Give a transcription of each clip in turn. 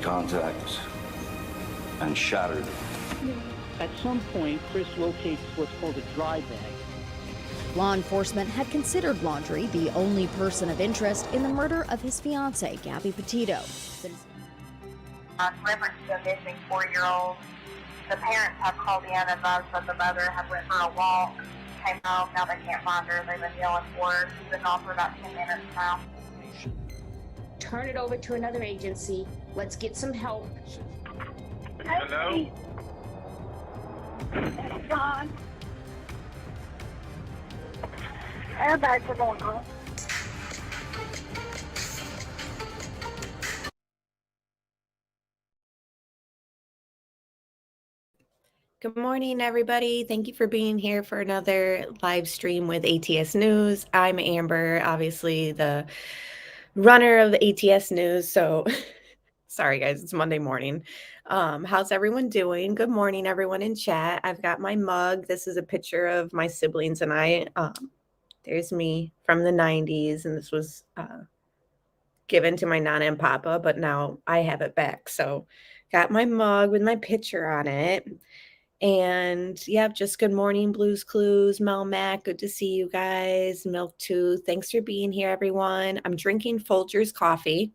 contact and shattered. At some point, Chris locates what's called a dry bag. Law enforcement had considered Laundrie the only person of interest in the murder of his fiancée, Gabby Petito. On reference to a missing 4-year-old, the parents have called in and advised that the mother had went for a walk, came home, now they can't find her. They've been yelling for her. She's been gone for about 10 minutes now. Turn it over to another agency. Let's get some help. Hello? John. Airbags are going home. Good morning, everybody. Thank you for being here for another live stream with ATS News. I'm Amber, obviously the runner of the ATS News. So sorry, guys, it's Monday morning. How's everyone doing? Good morning, everyone in chat. I've got my mug. This is a picture of my siblings and I. There's me from the 90s, and this was given to my Nana and Papa, but now I have it back. So got my mug with my picture on it. And yeah, just good morning, Blues Clues, Mel Mac. Good to see you guys. Milk Tooth. Thanks for being here, everyone. I'm drinking Folgers coffee.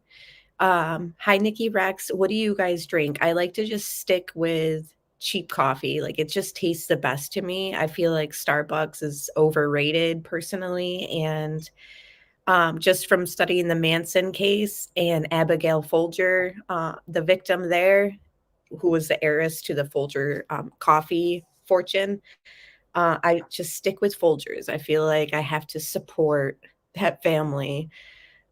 Hi, Nikki Rex. What do you guys drink? I like to just stick with cheap coffee. Like it just tastes the best to me. I feel like Starbucks is overrated personally. And just from studying the Manson case and Abigail Folger, the victim there, who was the heiress to the Folger coffee fortune, I just stick with Folgers. I feel like I have to support that family.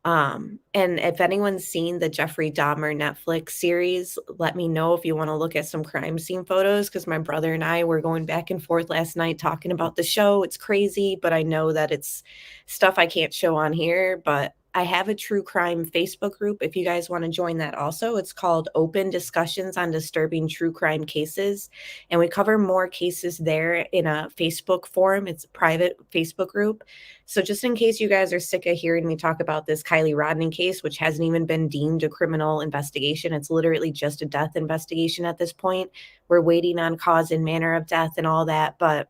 And if anyone's seen the Jeffrey Dahmer Netflix series, let me know if you want to look at some crime scene photos, because my brother and I were going back and forth last night talking about the show. It's crazy, but I know that it's stuff I can't show on here, but I have a true crime Facebook group if you guys want to join that also. It's called Open Discussions on Disturbing True Crime Cases. And we cover more cases there in a Facebook forum. It's a private Facebook group. So just in case you guys are sick of hearing me talk about this Kielyrodni case, which hasn't even been deemed a criminal investigation, it's literally just a death investigation at this point. We're waiting on cause and manner of death and all that. But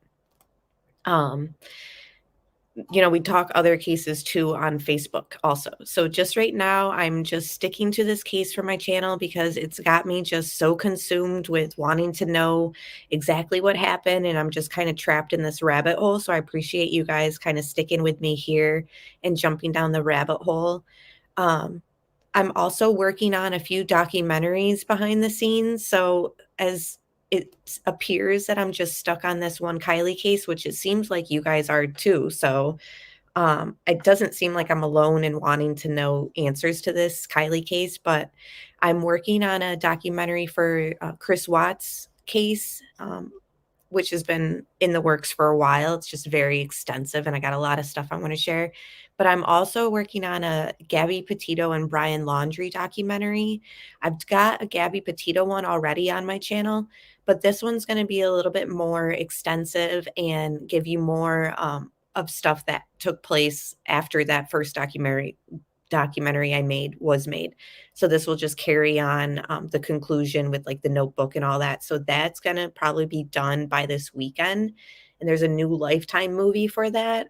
we talk other cases too on Facebook also. So just right now, I'm just sticking to this case for my channel because it's got me just so consumed with wanting to know exactly what happened. And I'm just kind of trapped in this rabbit hole. So I appreciate you guys kind of sticking with me here and jumping down the rabbit hole. I'm also working on a few documentaries behind the scenes. So as it appears that I'm just stuck on this one Kiely case, which it seems like you guys are too. So it doesn't seem like I'm alone in wanting to know answers to this Kiely case, but I'm working on a documentary for Chris Watts' case, which has been in the works for a while. It's just very extensive, and I got a lot of stuff I want to share. But I'm also working on a Gabby Petito and Brian Laundrie documentary. I've got a Gabby Petito one already on my channel, but this one's going to be a little bit more extensive and give you more of stuff that took place after that first documentary I made was made. So this will just carry on the conclusion with like the notebook and all that. So that's going to probably be done by this weekend. And there's a new Lifetime movie for that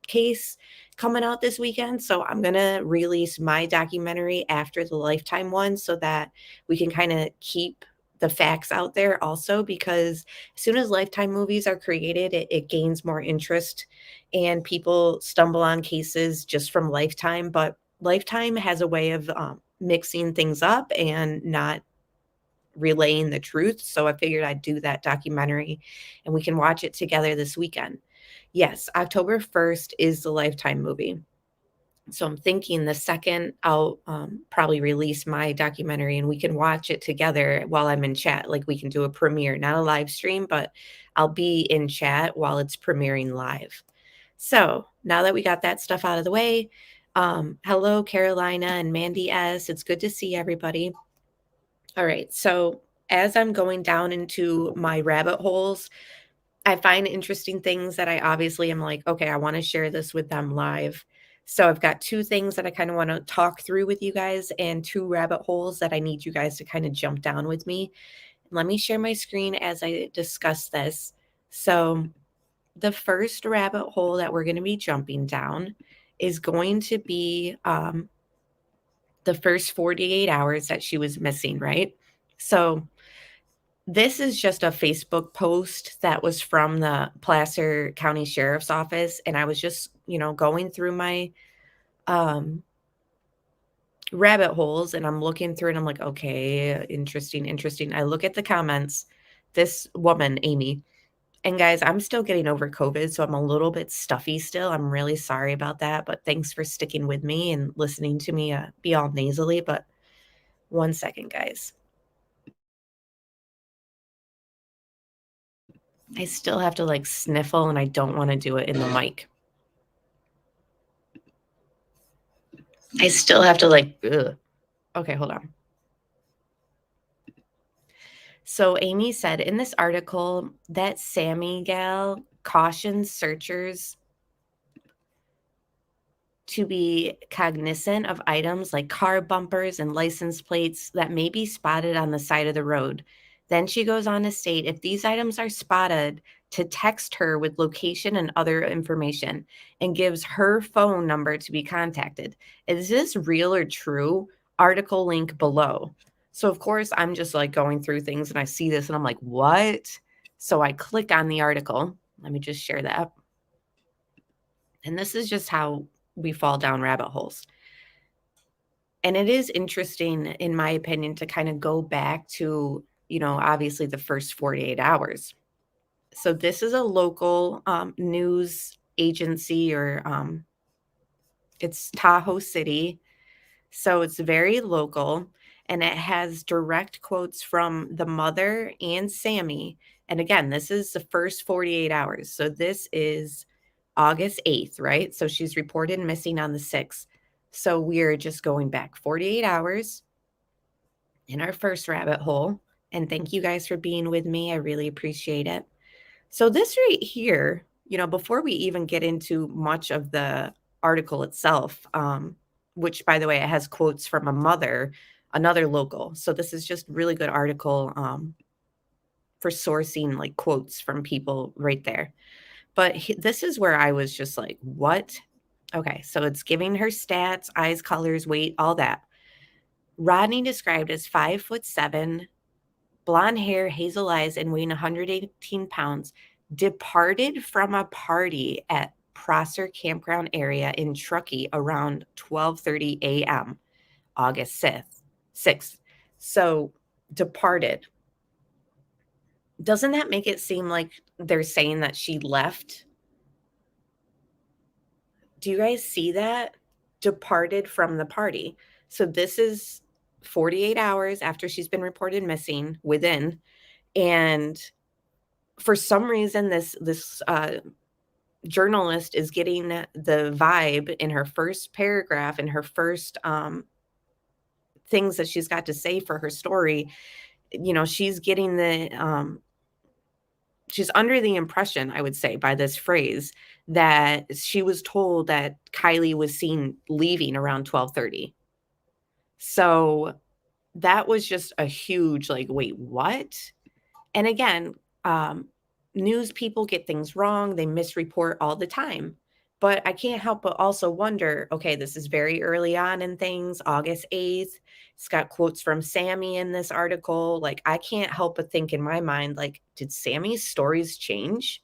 case coming out this weekend. So I'm going to release my documentary after the Lifetime one so that we can kind of keep the facts out there also, because as soon as Lifetime movies are created, it gains more interest and people stumble on cases just from Lifetime. But Lifetime has a way of mixing things up and not relaying the truth. So I figured I'd do that documentary and we can watch it together this weekend. Yes, October 1st is the Lifetime movie. So I'm thinking the second I'll probably release my documentary and we can watch it together while I'm in chat. Like we can do a premiere, not a live stream, but I'll be in chat while it's premiering live. So now that we got that stuff out of the way, hello, Carolina and Mandy S. It's good to see everybody. All right. So as I'm going down into my rabbit holes, I find interesting things that I obviously am like, okay, I want to share this with them live. So I've got 2 things that I kind of want to talk through with you guys and 2 rabbit holes that I need you guys to kind of jump down with me. Let me share my screen as I discuss this. So the first rabbit hole that we're going to be jumping down is going to be the first 48 hours that she was missing, right? So this is just a Facebook post that was from the Placer County Sheriff's Office. And I was just, going through my um, rabbit holes and I'm looking through and I'm like, okay, interesting, interesting. I look at the comments. This woman, Amy, and guys, I'm still getting over COVID, so I'm a little bit stuffy still. I'm really sorry about that, but thanks for sticking with me and listening to me be all nasally. But one second, guys. I still have to like sniffle and I don't want to do it in the mic. I still have to like, ugh. Okay, hold on. So Amy said in this article that Sami gal cautions searchers to be cognizant of items like car bumpers and license plates that may be spotted on the side of the road. Then she goes on to state if these items are spotted, to text her with location and other information and gives her phone number to be contacted. Is this real or true? Article link below. So, of course, I'm just like going through things and I see this and I'm like, what? So I click on the article. Let me just share that. And this is just how we fall down rabbit holes. And it is interesting, in my opinion, to kind of go back to, obviously the first 48 hours. So this is a local news agency or it's Tahoe City. So it's very local and it has direct quotes from the mother and Sami. And again, this is the first 48 hours. So this is August 8th, right? So she's reported missing on the 6th. So we're just going back 48 hours in our first rabbit hole. And thank you guys for being with me. I really appreciate it. So this right here, before we even get into much of the article itself, which by the way, it has quotes from a mother, another local. So this is just really good article for sourcing like quotes from people right there. But this is where I was just like, what? Okay, so it's giving her stats, eyes, colors, weight, all that. Rodni described as 5'7", blonde hair, hazel eyes, and weighing 118 pounds, departed from a party at Prosser Campground area in Truckee around 12:30 a.m. August 6th. So departed. Doesn't that make it seem like they're saying that she left? Do you guys see that? Departed from the party. So this is 48 hours after she's been reported missing within. And for some reason, this journalist is getting the vibe in her first paragraph, in her first things that she's got to say for her story. She's getting she's under the impression, I would say, by this phrase that she was told that Kiely was seen leaving around 12:30. So that was just a huge like, wait, what? And again, news people get things wrong. They misreport all the time. But I can't help but also wonder, okay, this is very early on in things, August 8th. It's got quotes from Sami in this article. Like, I can't help but think in my mind, like, did Sami's stories change?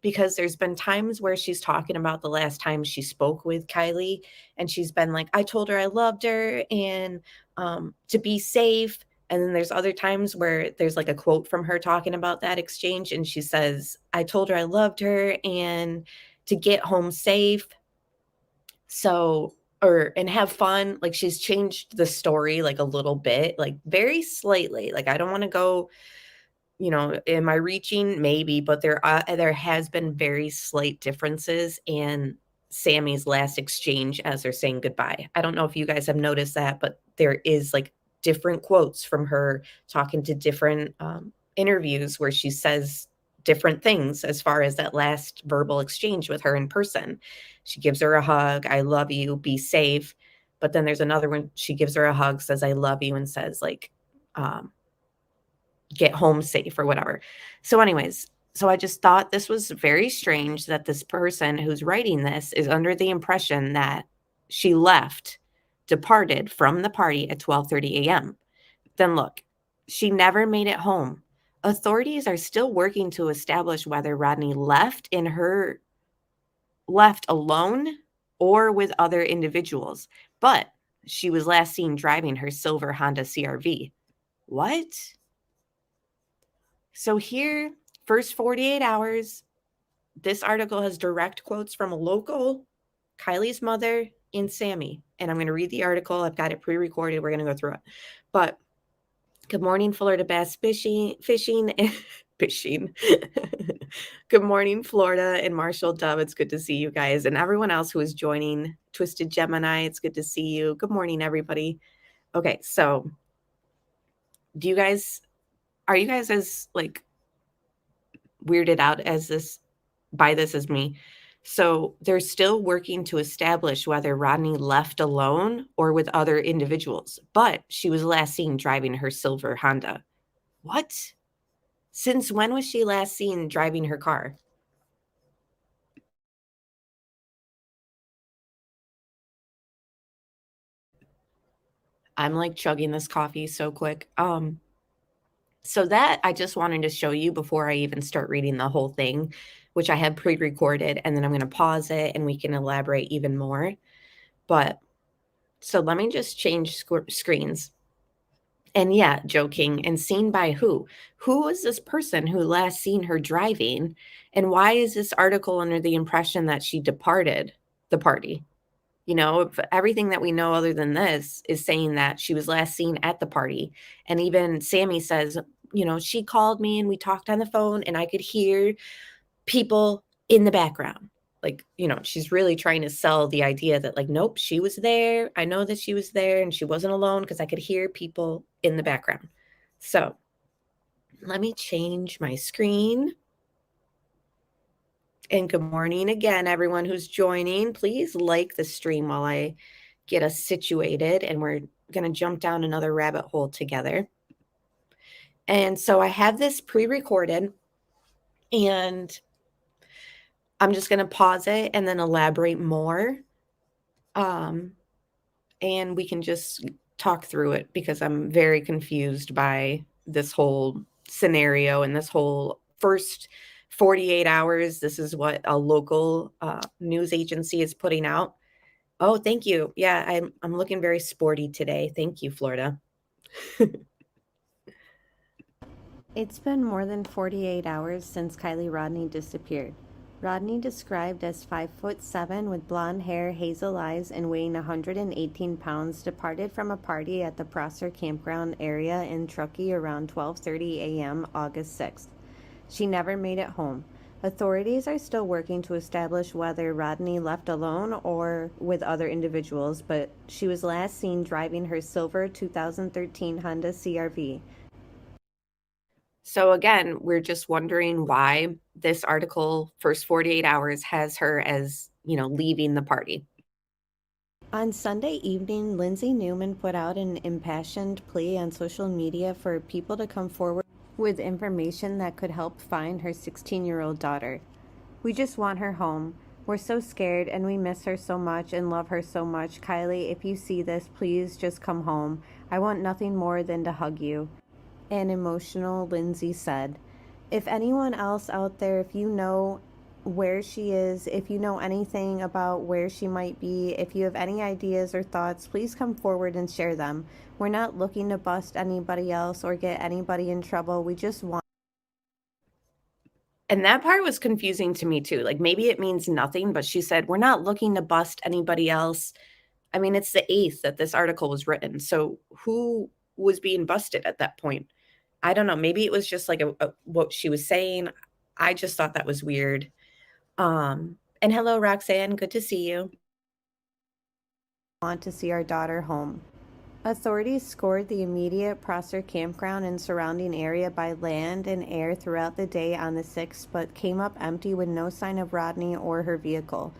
Because there's been times where she's talking about the last time she spoke with Kiely, and she's been like, I told her I loved her and to be safe. And then there's other times where there's like a quote from her talking about that exchange. And she says, I told her I loved her and to get home safe. So, and have fun. Like, she's changed the story like a little bit, like very slightly. Like, I don't want to go, am I reaching? Maybe, but there has been very slight differences in Sami's last exchange as they're saying goodbye. I don't know if you guys have noticed that, but there is like different quotes from her talking to different interviews where she says different things as far as that last verbal exchange with her in person. She gives her a hug, I love you, be safe. But then there's another one, she gives her a hug, says, I love you, and says, like, get home safe or whatever. So, anyways, so I just thought this was very strange that this person who's writing this is under the impression that she departed from the party at 12:30 a.m. Then look, she never made it home. Authorities are still working to establish whether Rodni left alone or with other individuals, but she was last seen driving her silver Honda CRV. What? So here, first 48 hours, this article has direct quotes from a local, Kiely's mother, and Sami. And I'm going to read the article. I've got it pre-recorded. We're going to go through it. But good morning, Florida bass fishing, fishing. Good morning, Florida and Marshall Dove. It's good to see you guys. And everyone else who is joining, Twisted Gemini, it's good to see you. Good morning, everybody. Okay, so are you guys as like weirded out as this as me? So they're still working to establish whether Rodni left alone or with other individuals, but she was last seen driving her silver Honda. What? Since when was she last seen driving her car? I'm like chugging this coffee so quick. So that I just wanted to show you before I even start reading the whole thing, which I have pre-recorded, and then I'm going to pause it and we can elaborate even more. But so let me just change screens. And yeah, joking. And seen by who? Who is this person who last seen her driving? And why is this article under the impression that she departed the party? You know, everything that we know other than this is saying that she was last seen at the party. And even Sami says, you know, she called me and we talked on the phone and I could hear people in the background. Like, you know, she's really trying to sell the idea that, like, nope, she was there. I know that she was there and she wasn't alone because I could hear people in the background. So let me change my screen. And good morning again, everyone who's joining. Please like the stream while I get us situated, and we're going to jump down another rabbit hole together. And so I have this pre-recorded, and I'm just going to pause it and then elaborate more. And we can just talk through it because I'm very confused by this whole scenario and this whole first 48 hours. This is what a local news agency is putting out. Oh, thank you. Yeah, I'm looking very sporty today. Thank you, Florida. It's been more than 48 hours since Kielyrodni disappeared. Rodni, described as 5'7" with blonde hair, hazel eyes, and weighing 118 pounds, departed from a party at the Prosser campground area in Truckee around 12:30 a.m. August 6th. She never made it home. Authorities are still working to establish whether Rodni left alone or with other individuals, but she was last seen driving her silver 2013 Honda CRV. So again, we're just wondering why this article, first 48 hours, has her as, you know, leaving the party. On Sunday evening, Lindsay Newman put out an impassioned plea on social media for people to come forward with information that could help find her 16-year-old daughter. We just want her home. We're so scared and we miss her so much and love her so much. Kiely, if you see this, please just come home. I want nothing more than to hug you. An emotional Lindsay said. If anyone else out there, if you know where she is, if you know anything about where she might be, if you have any ideas or thoughts, please come forward and share them. We're not looking to bust anybody else or get anybody in trouble. We just want. And that part was confusing to me too. Like maybe it means nothing, but she said, we're not looking to bust anybody else. I mean, it's the 8th that this article was written. So who was being busted at that point? I don't know. Maybe it was just like what she was saying. I just thought that was weird. And hello, Roxanne. Good to see you. Want to see our daughter home. Authorities scored the immediate Prosser campground and surrounding area by land and air throughout the day on the 6th, but came up empty with no sign of Rodni or her vehicle.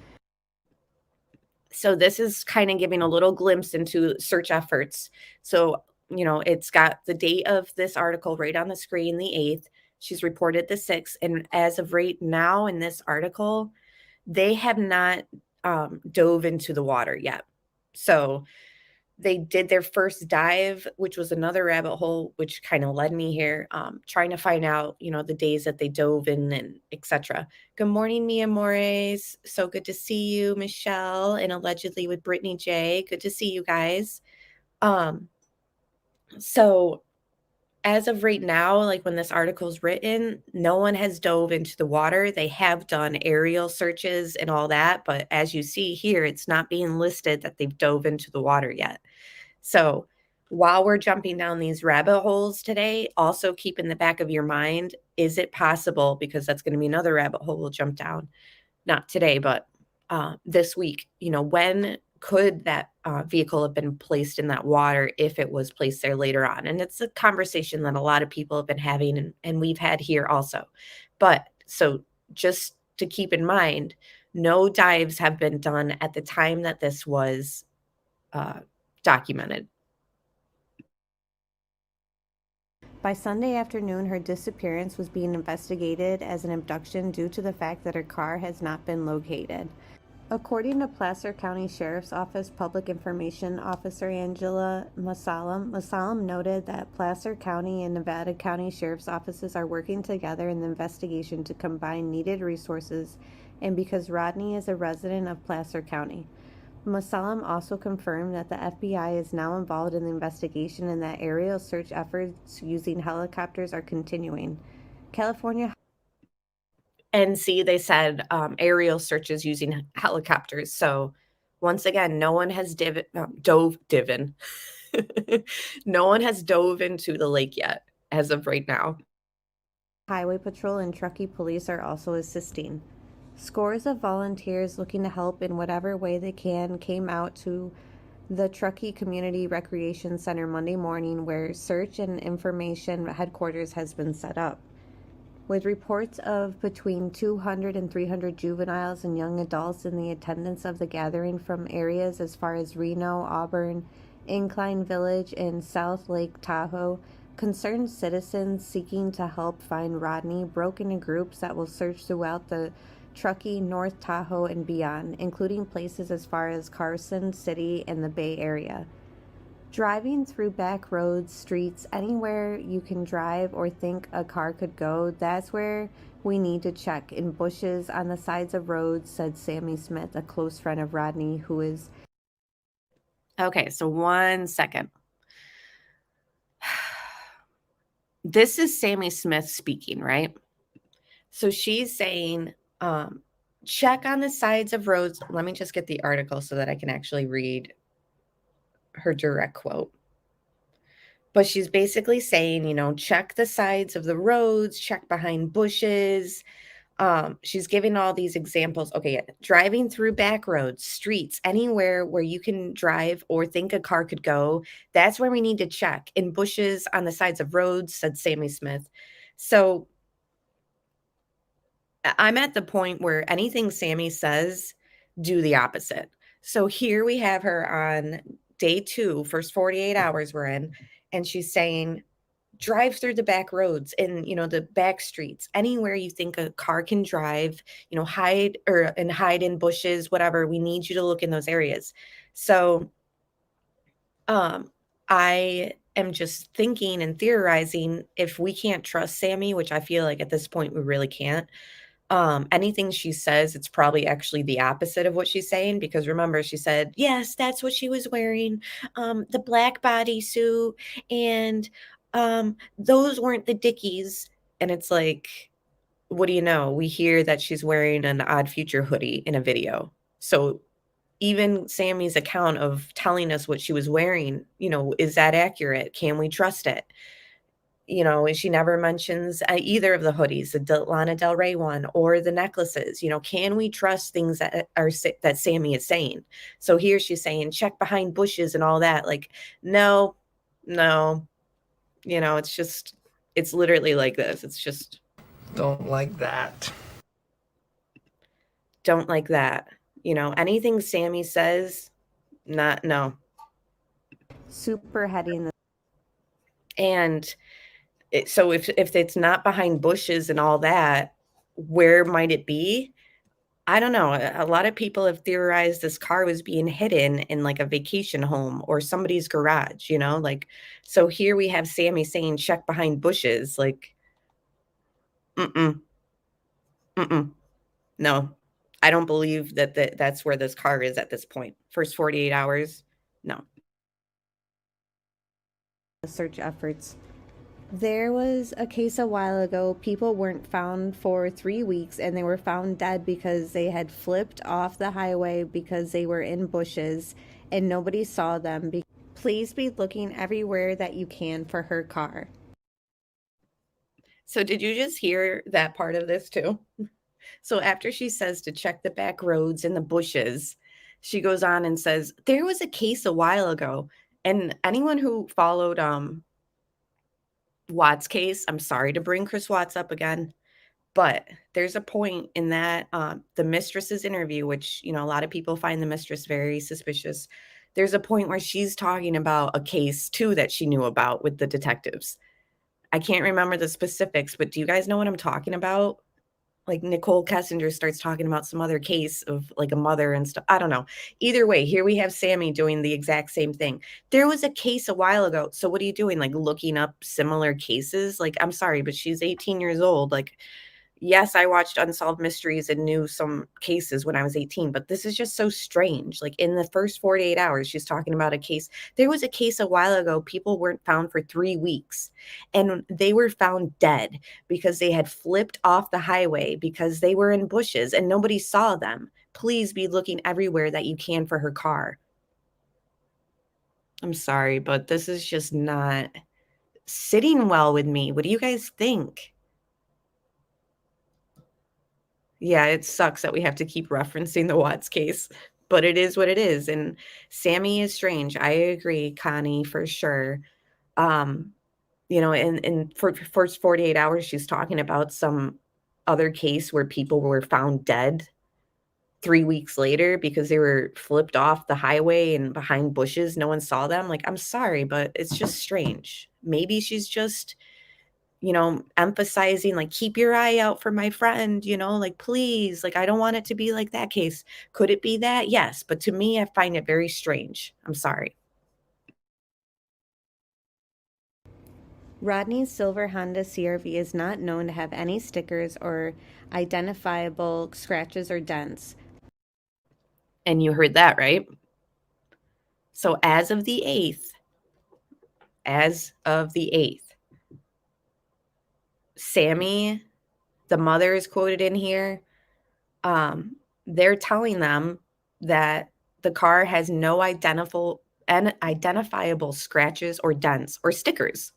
So this is kind of giving a little glimpse into search efforts. So, it's got the date of this article right on the screen, the 8th. She's reported the 6th. And as of right now in this article, they have not dove into the water yet. So they did their first dive, which was another rabbit hole, which kind of led me here, trying to find out, the days that they dove in and etc. Good morning, Mia Mores. So good to see you, Michelle, and allegedly with Brittany J. Good to see you guys. So as of right now, like when this article's written, no one has dove into the water. They have done aerial searches and all that, but as you see here, it's not being listed that they've dove into the water yet. So while we're jumping down these rabbit holes today, also keep in the back of your mind, is it possible, because that's going to be another rabbit hole we'll jump down, not today, but this week, when could that vehicle have been placed in that water if it was placed there later on? And it's a conversation that a lot of people have been having and we've had here also. But so just to keep in mind, no dives have been done at the time that this was documented. By Sunday afternoon, her disappearance was being investigated as an abduction due to the fact that her car has not been located. According to Placer County Sheriff's Office Public Information Officer Angela Masalam noted that Placer County and Nevada County Sheriff's Offices are working together in the investigation to combine needed resources, and because Rodni is a resident of Placer County. Masalam also confirmed that the FBI is now involved in the investigation and that aerial search efforts using helicopters are continuing. California. And see, they said aerial searches using helicopters. So once again, no one has no one has dove into the lake yet as of right now. Highway Patrol and Truckee Police are also assisting. Scores of volunteers looking to help in whatever way they can came out to the Truckee Community Recreation Center Monday morning, where search and information headquarters has been set up. With reports of between 200 and 300 juveniles and young adults in the attendance of the gathering from areas as far as Reno, Auburn, Incline Village, and South Lake Tahoe, concerned citizens seeking to help find Rodni broke into groups that will search throughout the Truckee, North Tahoe, and beyond, including places as far as Carson City and the Bay Area. Driving through back roads, streets, anywhere you can drive or think a car could go, that's where we need to check. In bushes, on the sides of roads, said Sami Smith, a close friend of Rodni, who is... Okay, so 1 second. This is Sami Smith speaking, right? So she's saying, check on the sides of roads. Let me just get the article so that I can actually read her direct quote. But she's basically saying, check the sides of the roads, check behind bushes. She's giving all these examples. Okay, driving through back roads, streets, anywhere where you can drive or think a car could go. That's where we need to check. In bushes, on the sides of roads, said Sami Smith. So I'm at the point where anything Sami says, do the opposite. So here we have her on day 2, first 48 hours we're in, and she's saying, drive through the back roads and, the back streets, anywhere you think a car can drive, hide in bushes, whatever. We need you to look in those areas. So I am just thinking and theorizing, if we can't trust Sami, which I feel like at this point we really can't, anything she says, it's probably actually the opposite of what she's saying, because remember, she said, yes, that's what she was wearing, the black bodysuit, and those weren't the Dickies. And it's like, what do you know? We hear that she's wearing an Odd Future hoodie in a video. So even Sami's account of telling us what she was wearing, is that accurate? Can we trust it? She never mentions either of the hoodies, the Lana Del Rey one or the necklaces. Can we trust things that Sami is saying? So here she's saying, check behind bushes and all that. Like, no, no, it's literally like this. It's just, Don't like that. don't like that. Anything Sami says, no. Super heady in the And so if it's not behind bushes and all that, where might it be? I don't know. A lot of people have theorized this car was being hidden in like a vacation home or somebody's garage, like, so here we have Sami saying, check behind bushes. Like, mm-mm, mm-mm. No, I don't believe that's where this car is at this point. First 48 hours. No. search efforts. There was a case a while ago. People weren't found for 3 weeks and they were found dead because they had flipped off the highway because they were in bushes and nobody saw them. Please be looking everywhere that you can for her car. So did you just hear that part of this too? So after she says to check the back roads and the bushes, she goes on and says, there was a case a while ago. And anyone who followed Watts case, I'm sorry to bring Chris Watts up again, but there's a point in that the mistress's interview, which, a lot of people find the mistress very suspicious. There's a point where she's talking about a case too that she knew about with the detectives. I can't remember the specifics, but do you guys know what I'm talking about? Like Nicole Kessinger starts talking about some other case of like a mother and stuff. I don't know. Either way, here we have Sami doing the exact same thing. There was a case a while ago. So what are you doing? Like looking up similar cases? Like, I'm sorry, but she's 18 years old. Like, yes, I watched Unsolved Mysteries and knew some cases when I was 18, but this is just so strange. Like in the first 48 hours, she's talking about a case. There was a case a while ago. People weren't found for 3 weeks and they were found dead because they had flipped off the highway because they were in bushes and nobody saw them. Please be looking everywhere that you can for her car. I'm sorry, but this is just not sitting well with me. What do you guys think? Yeah, it sucks that we have to keep referencing the Watts case, but it is what it is. And Sami is strange. I agree, Connie, for sure. For first 48 hours, she's talking about some other case where people were found dead 3 weeks later because they were flipped off the highway and behind bushes. No one saw them. Like, I'm sorry, but it's just strange. Maybe she's just emphasizing like, keep your eye out for my friend, like, please, like, I don't want it to be like that case. Could it be that? Yes. But to me, I find it very strange. I'm sorry. Rodni's silver Honda CRV is not known to have any stickers or identifiable scratches or dents. And you heard that, right? So as of the 8th, Sami, the mother, is quoted in here. They're telling them that the car has no identifiable scratches or dents or stickers,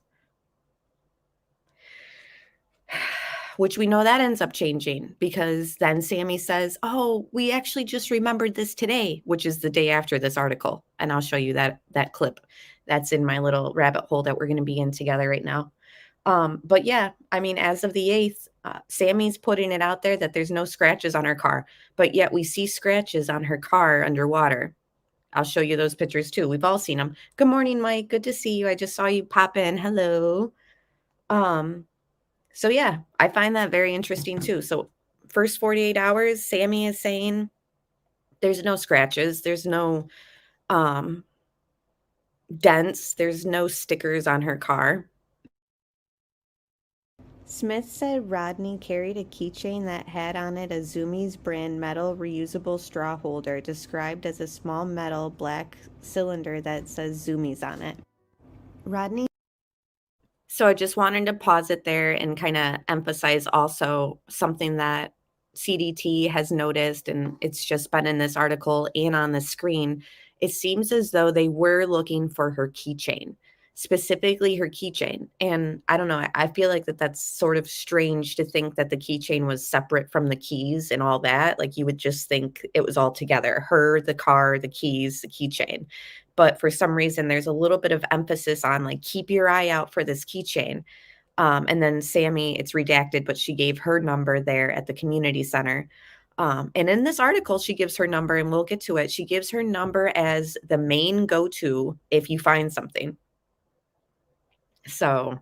which we know that ends up changing because then Sami says, oh, we actually just remembered this today, which is the day after this article. And I'll show you that clip that's in my little rabbit hole that we're going to be in together right now. But yeah, I mean, as of the 8th, Sami's putting it out there that there's no scratches on her car, but yet we see scratches on her car underwater. I'll show you those pictures too. We've all seen them. Good morning, Mike. Good to see you. I just saw you pop in. Hello. So yeah, I find that very interesting too. So first 48 hours, Sami is saying there's no scratches. There's no dents. There's no stickers on her car. Smith said Rodni carried a keychain that had on it a Zumiez brand metal reusable straw holder described as a small metal black cylinder that says Zumiez on it. Rodni. So I just wanted to pause it there and kind of emphasize also something that CDT has noticed, and it's just been in this article and on the screen. It seems as though they were looking for her keychain. specifically her keychain. And I don't know, I feel like that's sort of strange to think that the keychain was separate from the keys and all that. Like, you would just think it was all together, her, the car, the keys, the keychain. But for some reason, there's a little bit of emphasis on, like, keep your eye out for this keychain. And then Sami, it's redacted, but she gave her number there at the community center. And in this article, she gives her number, and we'll get to it. She gives her number as the main go-to if you find something. So,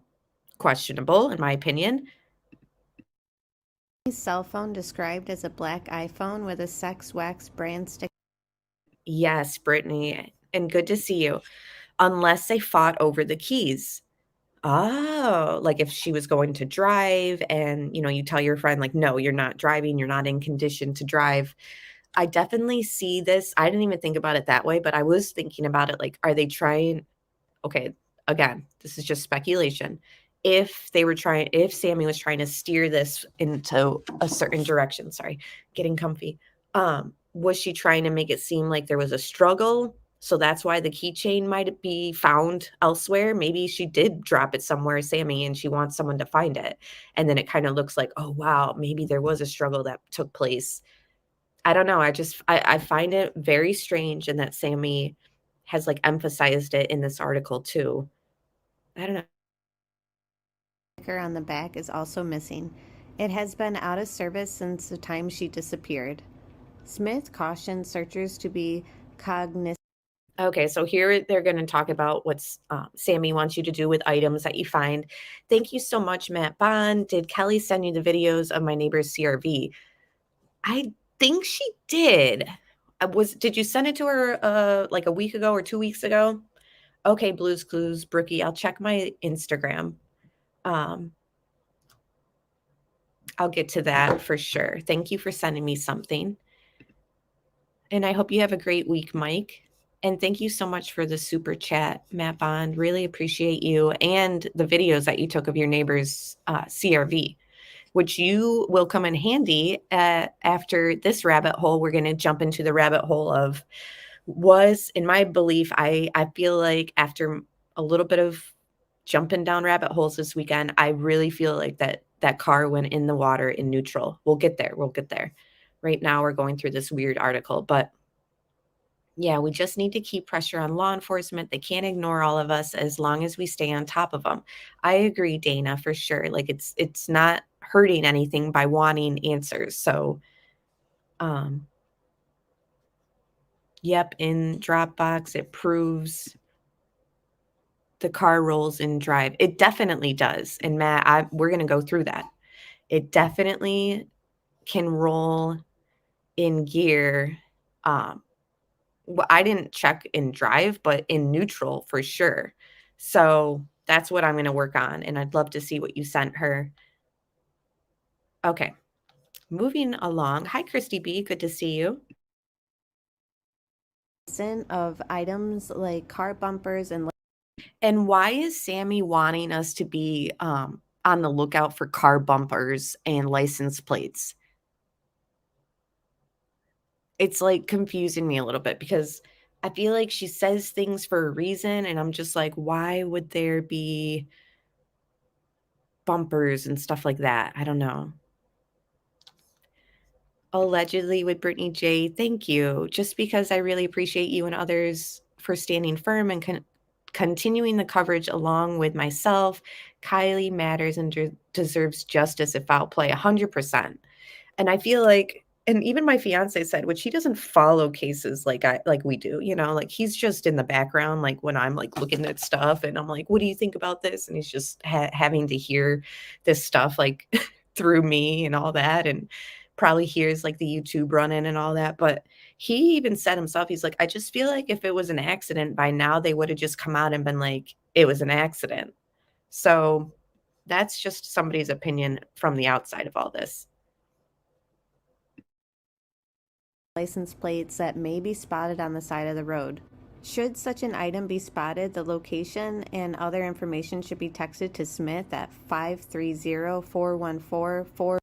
questionable, in my opinion. His cell phone described as a black iPhone with a sex wax brand sticker. Yes, Brittany, and good to see you. Unless they fought over the keys. Oh, like if she was going to drive and, you tell your friend, like, no, you're not driving, you're not in condition to drive. I definitely see this. I didn't even think about it that way, but I was thinking about it like, are they trying? Okay, again, this is just speculation. If Sami was trying to steer this into a certain direction, sorry, getting comfy. Was she trying to make it seem like there was a struggle? So that's why the keychain might be found elsewhere. Maybe she did drop it somewhere, Sami, and she wants someone to find it. And then it kind of looks like, oh, wow, maybe there was a struggle that took place. I don't know. I find it very strange, and that Sami has, like, emphasized it in this article too. I don't know. Sticker on the back is also missing. It has been out of service since the time she disappeared. Smith cautioned searchers to be cognizant. Okay, so here they're going to talk about what Sami wants you to do with items that you find. Thank you so much, Matt Bond. Did Kelly send you the videos of my neighbor's CRV? I think she did. Did you send it to her like a week ago or 2 weeks ago? Okay, Blues Clues, Brookie. I'll check my Instagram. I'll get to that for sure. Thank you for sending me something. And I hope you have a great week, Mike. And thank you so much for the super chat, Matt Bond. Really appreciate you and the videos that you took of your neighbor's CRV, which you will come in handy after this rabbit hole. We're going to jump into the rabbit hole of in my belief, I feel like after a little bit of jumping down rabbit holes this weekend, I really feel like that car went in the water in neutral. We'll get there. We'll get there. Right now, we're going through this weird article, but yeah, we just need to keep pressure on law enforcement. They can't ignore all of us as long as we stay on top of them. I agree, Dana, for sure. Like, it's not hurting anything by wanting answers. So, yep, in Dropbox, it proves the car rolls in drive. It definitely does. And Matt, we're going to go through that. It definitely can roll in gear. Well, I didn't check in drive, but in neutral for sure. So that's what I'm going to work on. And I'd love to see what you sent her. Okay. Moving along. Hi, Christy B. Good to see you. Of items like car bumpers And why is Sami wanting us to be on the lookout for car bumpers and license plates? It's like confusing me a little bit because I feel like she says things for a reason, and I'm just like, why would there be bumpers and stuff like that? I don't know. Allegedly with Brittany J. Thank you. Just because I really appreciate you and others for standing firm and continuing the coverage along with myself. Kiely matters and deserves justice if foul play 100%. And I feel like, and even my fiance said, which he doesn't follow cases like we do, like he's just in the background, like when I'm like looking at stuff and I'm like, what do you think about this? And he's just having to hear this stuff like through me and all that. And probably hears like the YouTube running and all that. But he even said himself, he's like, I just feel like if it was an accident by now, they would have just come out and been like, it was an accident. So that's just somebody's opinion from the outside of all this. license plates that may be spotted on the side of the road. Should such an item be spotted, the location and other information should be texted to Smith at 530-414-4.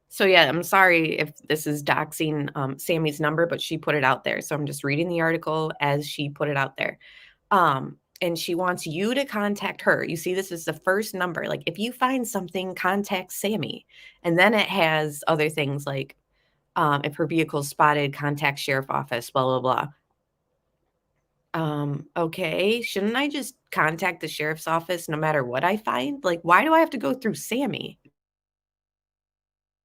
So yeah, I'm sorry if this is doxing Sami's number, but she put it out there. So I'm just reading the article as she put it out there. and she wants you to contact her. You see, this is the first number. Like, if you find something, contact Sami. And then it has other things like if her vehicle's spotted, contact sheriff office, blah, blah, blah. Okay, shouldn't I just contact the sheriff's office no matter what I find? Like, why do I have to go through Sami?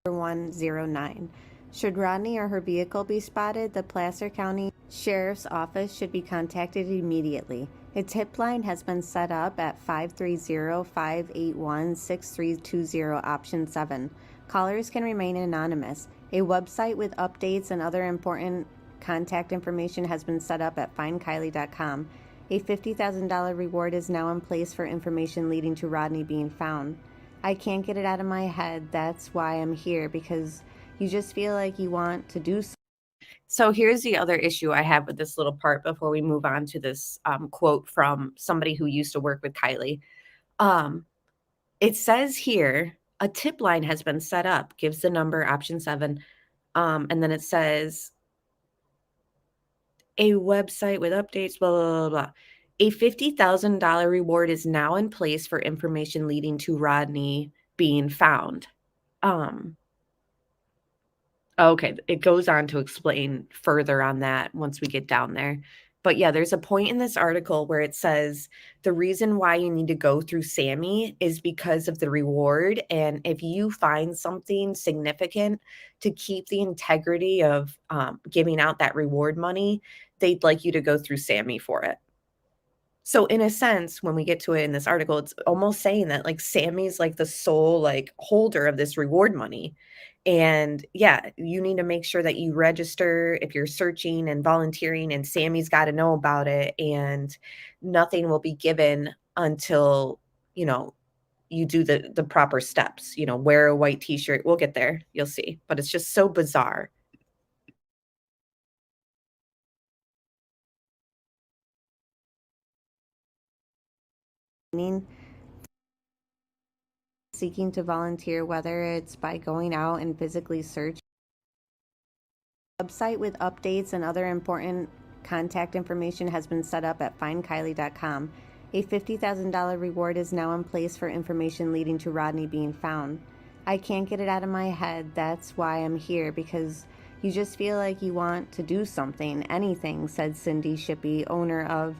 109. Should Rodni or her vehicle be spotted, the Placer County Sheriff's Office should be contacted immediately. A tip line has been set up at 530-581-6320 option 7. Callers can remain anonymous. A website with updates and other important contact information has been set up at findkiely.com. A $50,000 reward is now in place for information leading to Rodni being found. I can't get it out of my head. That's why I'm here, because you just feel like you want to do something. So here's the other issue I have with this little part before we move on to this quote from somebody who used to work with Kiely. It says here, a tip line has been set up, gives the number option 7. And then it says a website with updates, blah, blah, blah, blah. A $50,000 reward is now in place for information leading to Rodni being found. Okay, it goes on to explain further on that once we get down there. But yeah, there's a point in this article where it says the reason why you need to go through Sami is because of the reward. And if you find something significant to keep the integrity of giving out that reward money, they'd like you to go through Sami for it. So in a sense, when we get to it in this article, it's almost saying that like Sami's like the sole like holder of this reward money. And yeah, you need to make sure that you register if you're searching and volunteering, and Sami's got to know about it, and nothing will be given until, you do the proper steps, wear a white t-shirt. We'll get there. You'll see. But it's just so bizarre. Seeking to volunteer, whether it's by going out and physically search. Website with updates and other important contact information has been set up at findkiely.com. A $50,000 reward is now in place for information leading to Rodni being found. I can't get it out of my head. That's why I'm here, because you just feel like you want to do something, anything, said Cindy Shippey, owner of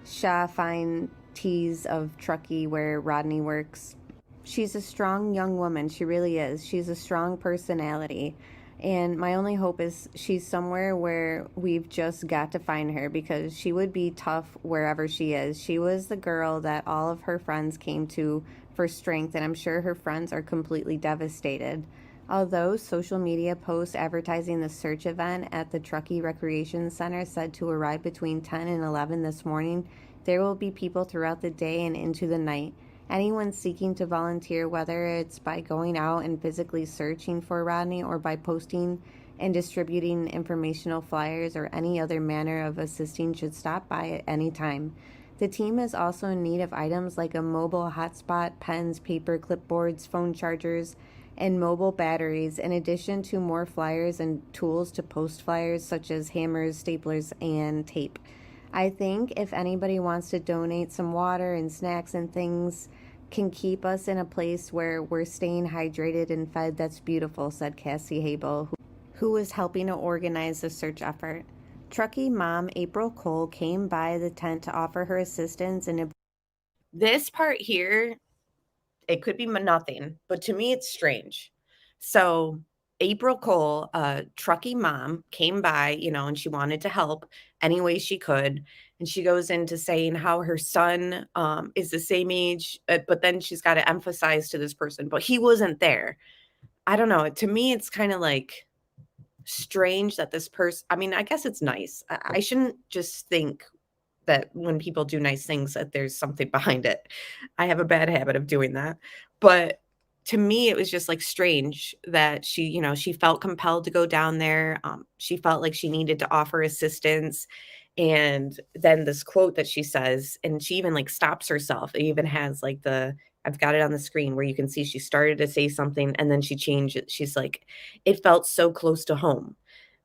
Shaw Fine Teas of Truckee, where Rodni works. She's a strong young woman. She really is. She's a strong personality. And my only hope is she's somewhere where we've just got to find her, because she would be tough wherever she is. She was the girl that all of her friends came to for strength, and I'm sure her friends are completely devastated. Although social media posts advertising the search event at the Truckee Recreation Center said to arrive between 10 and 11 this morning, there will be people throughout the day and into the night. Anyone seeking to volunteer, whether it's by going out and physically searching for Rodni or by posting and distributing informational flyers or any other manner of assisting, should stop by at any time. The team is also in need of items like a mobile hotspot, pens, paper, clipboards, phone chargers, and mobile batteries, in addition to more flyers and tools to post flyers such as hammers, staplers, and tape. I think if anybody wants to donate some water and snacks and things, can keep us in a place where we're staying hydrated and fed, that's beautiful, said Cassie Habel, who was helping to organize the search effort. Truckee mom April Cole came by the tent to offer her assistance, and This part here, it could be nothing, but to me, it's strange. So April Cole, a Truckee mom, came by, and she wanted to help any way she could. And she goes into saying how her son is the same age, but then she's got to emphasize to this person, but he wasn't there. I don't know. To me, it's kind of like strange that this person, I mean, I guess it's nice. I shouldn't just think that when people do nice things that there's something behind it. I have a bad habit of doing that. But to me, it was just like strange that she felt compelled to go down there. She felt like she needed to offer assistance. And then this quote that she says, and she even like stops herself. It even has like I've got it on the screen where you can see she started to say something and then she changed it. She's like, it felt so close to home.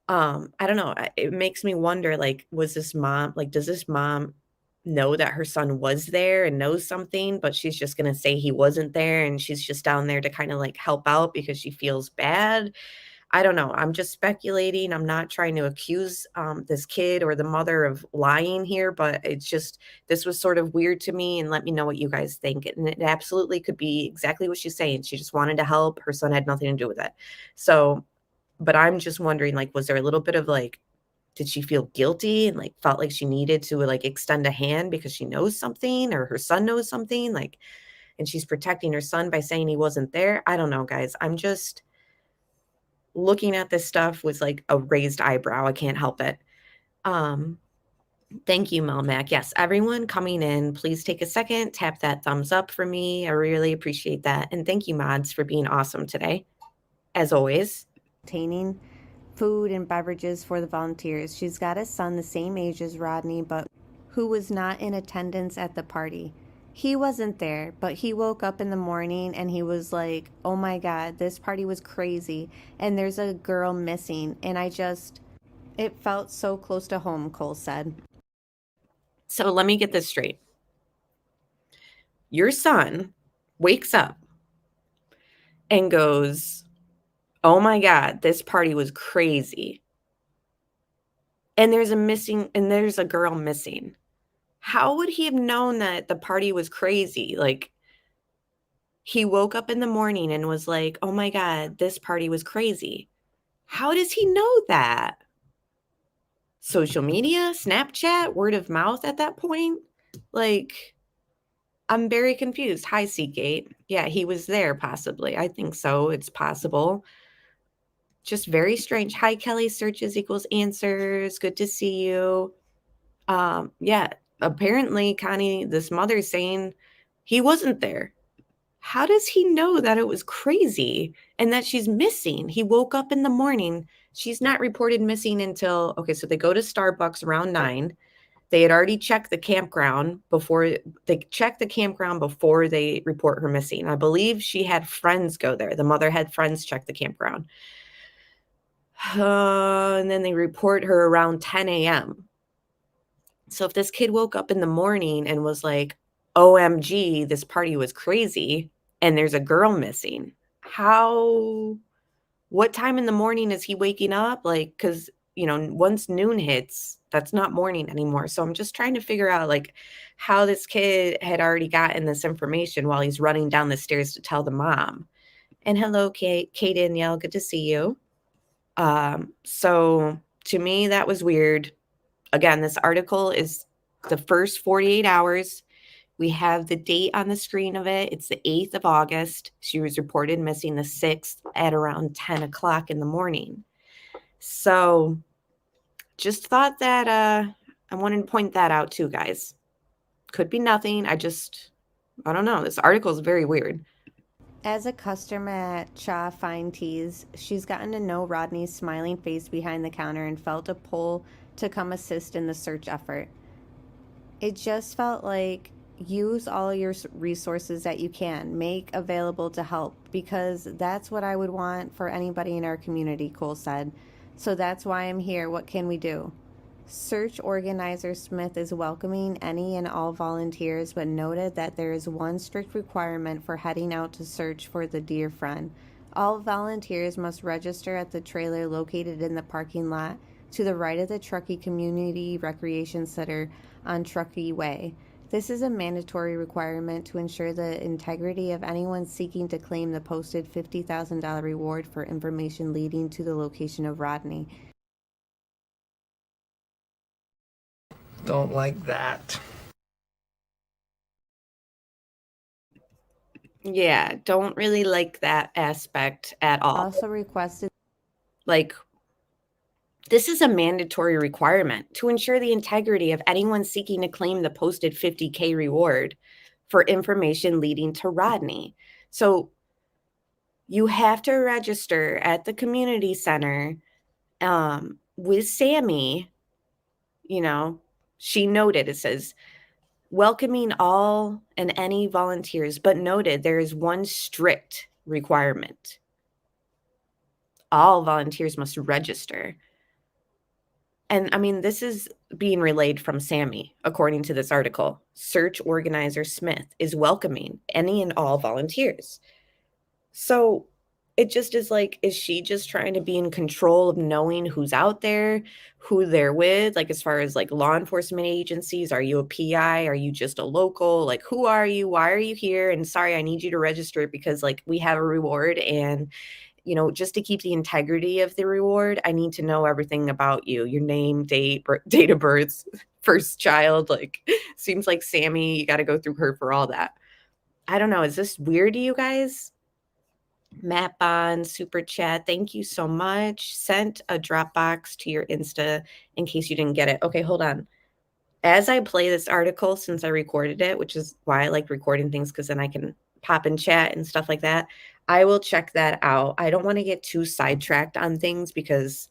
I don't know. It makes me wonder, like, was this mom, like, does this mom know that her son was there and knows something, but she's just going to say he wasn't there and she's just down there to kind of like help out because she feels bad. I don't know. I'm just speculating. I'm not trying to accuse this kid or the mother of lying here, but it's just, this was sort of weird to me, and let me know what you guys think. And it absolutely could be exactly what she's saying. She just wanted to help. Her son had nothing to do with it. So, but I'm just wondering, like, was there a little bit of like, did she feel guilty and like felt like she needed to like extend a hand because she knows something or her son knows something, like, and she's protecting her son by saying he wasn't there? I don't know, guys. I'm just looking at this stuff with like a raised eyebrow. I can't help it. Thank you, Melmac. Yes, everyone coming in, please take a second, tap that thumbs up for me. I really appreciate that. And thank you, mods, for being awesome today, as always. Obtaining food and beverages for the volunteers. She's got a son the same age as Rodney, but who was not in attendance at the party. He wasn't there, but he woke up in the morning and he was like, oh my God, this party was crazy. And there's a girl missing. And it felt so close to home, Cole said. So let me get this straight. Your son wakes up and goes, oh my God, this party was crazy. And there's a girl missing. How would he have known that the party was crazy? Like, he woke up in the morning and was like, oh my God, this party was crazy. How does he know that? Social media, Snapchat, word of mouth at that point? Like, I'm very confused. Hi, Seagate. Yeah, he was there, possibly. I think so. It's possible. Just very strange. Hi, Kelly. Searches equals answers. Good to see you. Yeah, apparently, Connie, this mother's saying he wasn't there. How does he know that it was crazy and that she's missing? He woke up in the morning. She's not reported missing until, okay, so they go to Starbucks around 9. They had already checked the campground before they report her missing. I believe she had friends go there. The mother had friends check the campground. And then they report her around 10 a.m. So if this kid woke up in the morning and was like, OMG, this party was crazy and there's a girl missing, what time in the morning is he waking up? Like, because, once noon hits, that's not morning anymore. So I'm just trying to figure out like how this kid had already gotten this information while he's running down the stairs to tell the mom. And hello, Kate Danielle, good to see you. So to me, that was weird. Again, this article is the first 48 hours. We have the date on the screen of it. It's the 8th of August. She was reported missing the 6th at around 10 o'clock in the morning. So just thought that I wanted to point that out too, guys. Could be nothing. I don't know. This article is very weird. As a customer at Cha Fine Teas, she's gotten to know Rodney's smiling face behind the counter and felt a pull to come assist in the search effort. It just felt like use all your resources that you can, make available to help, because that's what I would want for anybody in our community, Cole said. So that's why I'm here. What can we do? Search organizer Smith is welcoming any and all volunteers, but noted that there is one strict requirement for heading out to search for the dear friend. All volunteers must register at the trailer located in the parking lot to the right of the Truckee Community Recreation Center on Truckee Way. This is a mandatory requirement to ensure the integrity of anyone seeking to claim the posted $50,000 reward for information leading to the location of Rodney. Don't like that. Yeah, don't really like that aspect at all. Also requested, like, this is a mandatory requirement to ensure the integrity of anyone seeking to claim the posted $50K reward for information leading to Rodney. So you have to register at the community center with Sami. She noted, it says, welcoming all and any volunteers, but noted there is one strict requirement. All volunteers must register. And I mean, this is being relayed from Sami, according to this article. Search organizer Smith is welcoming any and all volunteers. So it just is like, is she just trying to be in control of knowing who's out there, who they're with? Like, as far as like law enforcement agencies, are you a PI? Are you just a local? Like, who are you? Why are you here? And sorry, I need you to register because like we have a reward. And just to keep the integrity of the reward, I need to know everything about you, your name, date of birth, first child. Like, seems like Sami, you got to go through her for all that. I don't know. Is this weird to you guys? Matt Bond, super chat. Thank you so much. Sent a Dropbox to your Insta in case you didn't get it. Okay, hold on. As I play this article, since I recorded it, which is why I like recording things, because then I can pop in chat and stuff like that, I will check that out. I don't want to get too sidetracked on things because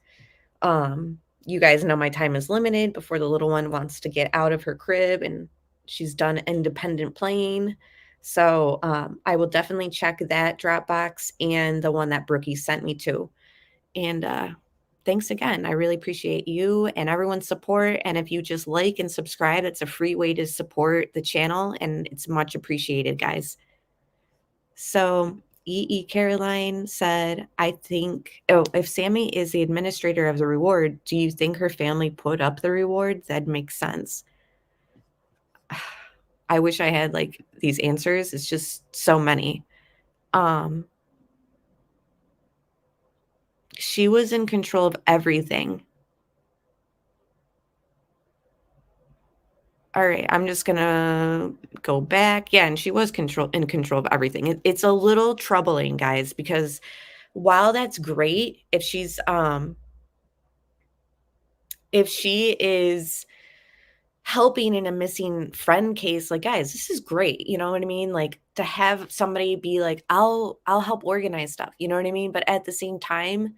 you guys know my time is limited before the little one wants to get out of her crib and she's done independent playing. So I will definitely check that Dropbox and the one that Brookie sent me to. And thanks again. I really appreciate you and everyone's support. And if you just like and subscribe, it's a free way to support the channel. And it's much appreciated, guys. So Caroline said, I think, if Sami is the administrator of the reward, do you think her family put up the reward? That makes sense. I wish I had like these answers. It's just so many. She was in control of everything. All right, I'm just gonna go back. Yeah, and she was in control of everything. It's a little troubling, guys, because while that's great, if she is helping in a missing friend case, like, guys, this is great. You know what I mean? Like, to have somebody be like, I'll help organize stuff. You know what I mean? But at the same time,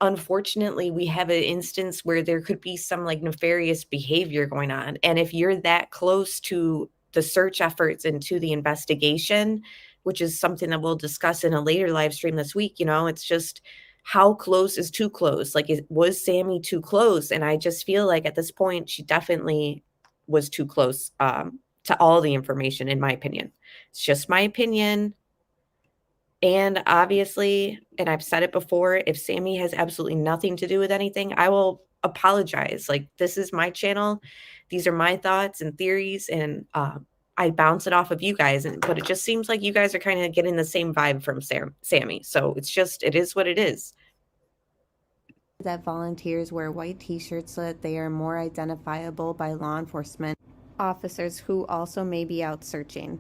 unfortunately, we have an instance where there could be some like nefarious behavior going on. And if you're that close to the search efforts and to the investigation, which is something that we'll discuss in a later live stream this week, it's just how close is too close? Like, was Sami too close? And I just feel like at this point, she definitely was too close to all the information, in my opinion. It's just my opinion. And obviously, and I've said it before, if Sami has absolutely nothing to do with anything, I will apologize. Like, this is my channel. These are my thoughts and theories, and I bounce it off of you guys. But it just seems like you guys are kind of getting the same vibe from Sami. So it is what it is. That volunteers wear white t-shirts so that they are more identifiable by law enforcement officers who also may be out searching.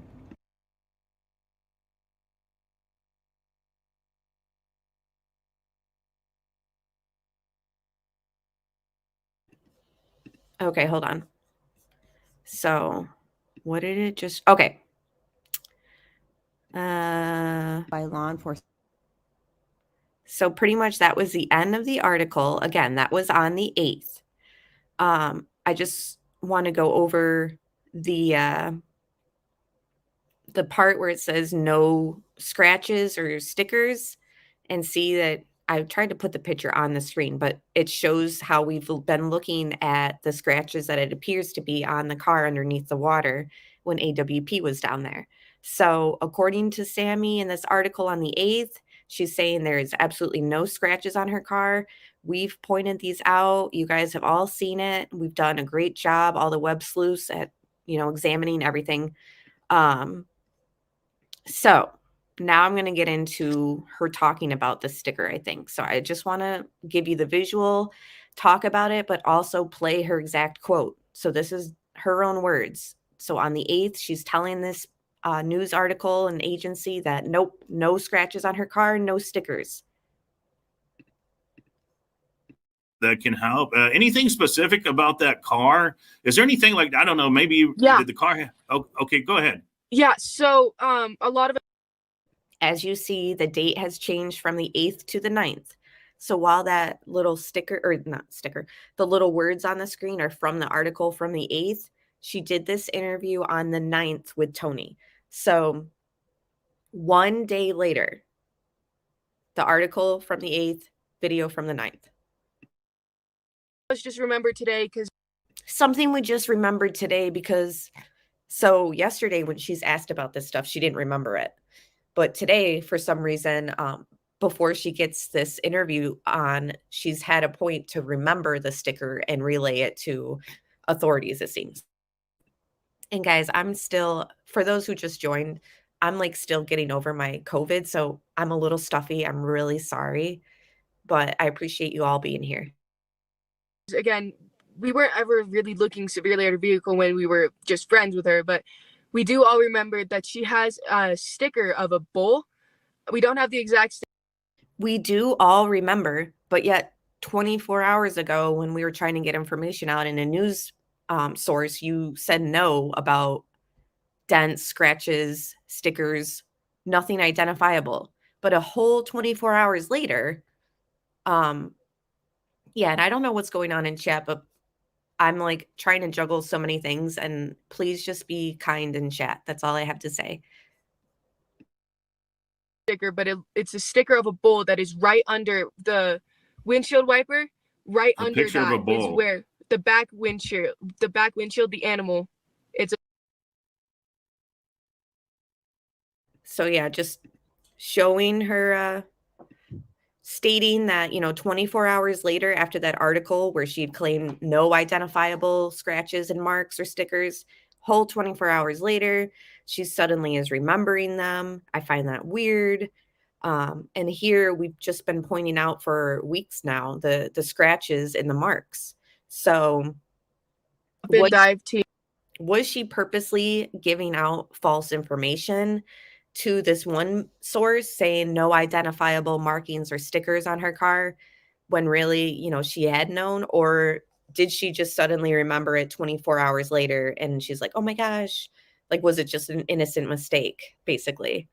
Okay, hold on. So what did it just... Okay. By law enforcement. So pretty much that was the end of the article. Again, that was on the 8th. I just want to go over the part where it says no scratches or stickers and see that I've tried to put the picture on the screen, but it shows how we've been looking at the scratches that it appears to be on the car underneath the water when AWP was down there. So according to Sami in this article on the 8th, she's saying there is absolutely no scratches on her car. We've pointed these out. You guys have all seen it. We've done a great job, all the web sleuths at, examining everything. So now I'm going to get into her talking about the sticker, I think. So I just want to give you the visual, talk about it, but also play her exact quote. So this is her own words. So on the 8th, she's telling this news article and agency that nope, no scratches on her car, no stickers. That can help. Anything specific about that car? Is there anything like, I don't know, maybe did the car okay, go ahead. Yeah, so a lot of... As you see, the date has changed from the 8th to the 9th. So while that little sticker, or not sticker, the little words on the screen are from the article from the 8th, she did this interview on the 9th with Tony. So one day later, the article from the 8th, video from the 9th. Let's just remember today because something we just remembered today because so yesterday when she's asked about this stuff, she didn't remember it. But today, for some reason, before she gets this interview on, she's had a point to remember the sticker and relay it to authorities, it seems. And guys, I'm still, for those who just joined, I'm like still getting over my COVID. So I'm a little stuffy. I'm really sorry, but I appreciate you all being here. again, we weren't ever really looking severely at her vehicle when we were just friends with her, but we do all remember that she has a sticker of a bull. We don't have the exact We do all remember, but yet 24 hours ago when we were trying to get information out in a news source, you said no about dents, scratches, stickers, nothing identifiable. But a whole 24 hours later, yeah, and I don't know what's going on in chat, but I'm like trying to juggle so many things, and please just be kind in chat. That's all I have to say. sticker, but it's a sticker of a bull that is right under the windshield wiper. Right A under picture of a that is bull. where the back windshield, the animal. It's a So yeah, just showing her stating that, 24 hours later after that article where she had claimed no identifiable scratches and marks or stickers, whole 24 hours later, she suddenly is remembering them. I find that weird. And here we've just been pointing out for weeks now the scratches and the marks. So dive team. was she purposely giving out false information to this one source saying no identifiable markings or stickers on her car when really, she had known? Or did she just suddenly remember it 24 hours later and she's like, oh my gosh, like, was it just an innocent mistake, basically?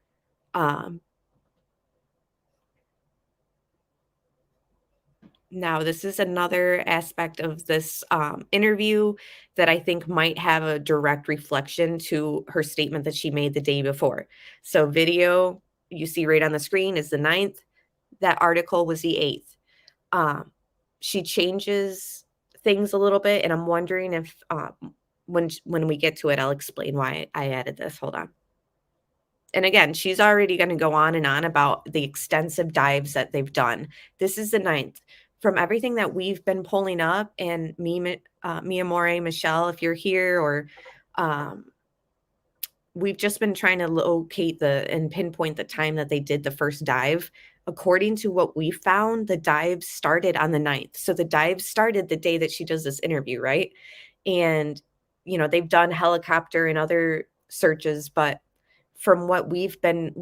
Now, this is another aspect of this interview that I think might have a direct reflection to her statement that she made the day before. So video you see right on the screen is the 9th. That article was the 8th. She changes things a little bit, and I'm wondering if when we get to it, I'll explain why I added this. Hold on. And again, she's already going to go on and on about the extensive dives that they've done. This is the 9th. From everything that we've been pulling up, and Mia More, Michelle, if you're here, or we've just been trying to locate and pinpoint the time that they did the first dive. According to what we found, the dive started on the 9th. So the dive started the day that she does this interview, right? And, they've done helicopter and other searches, but from what we've been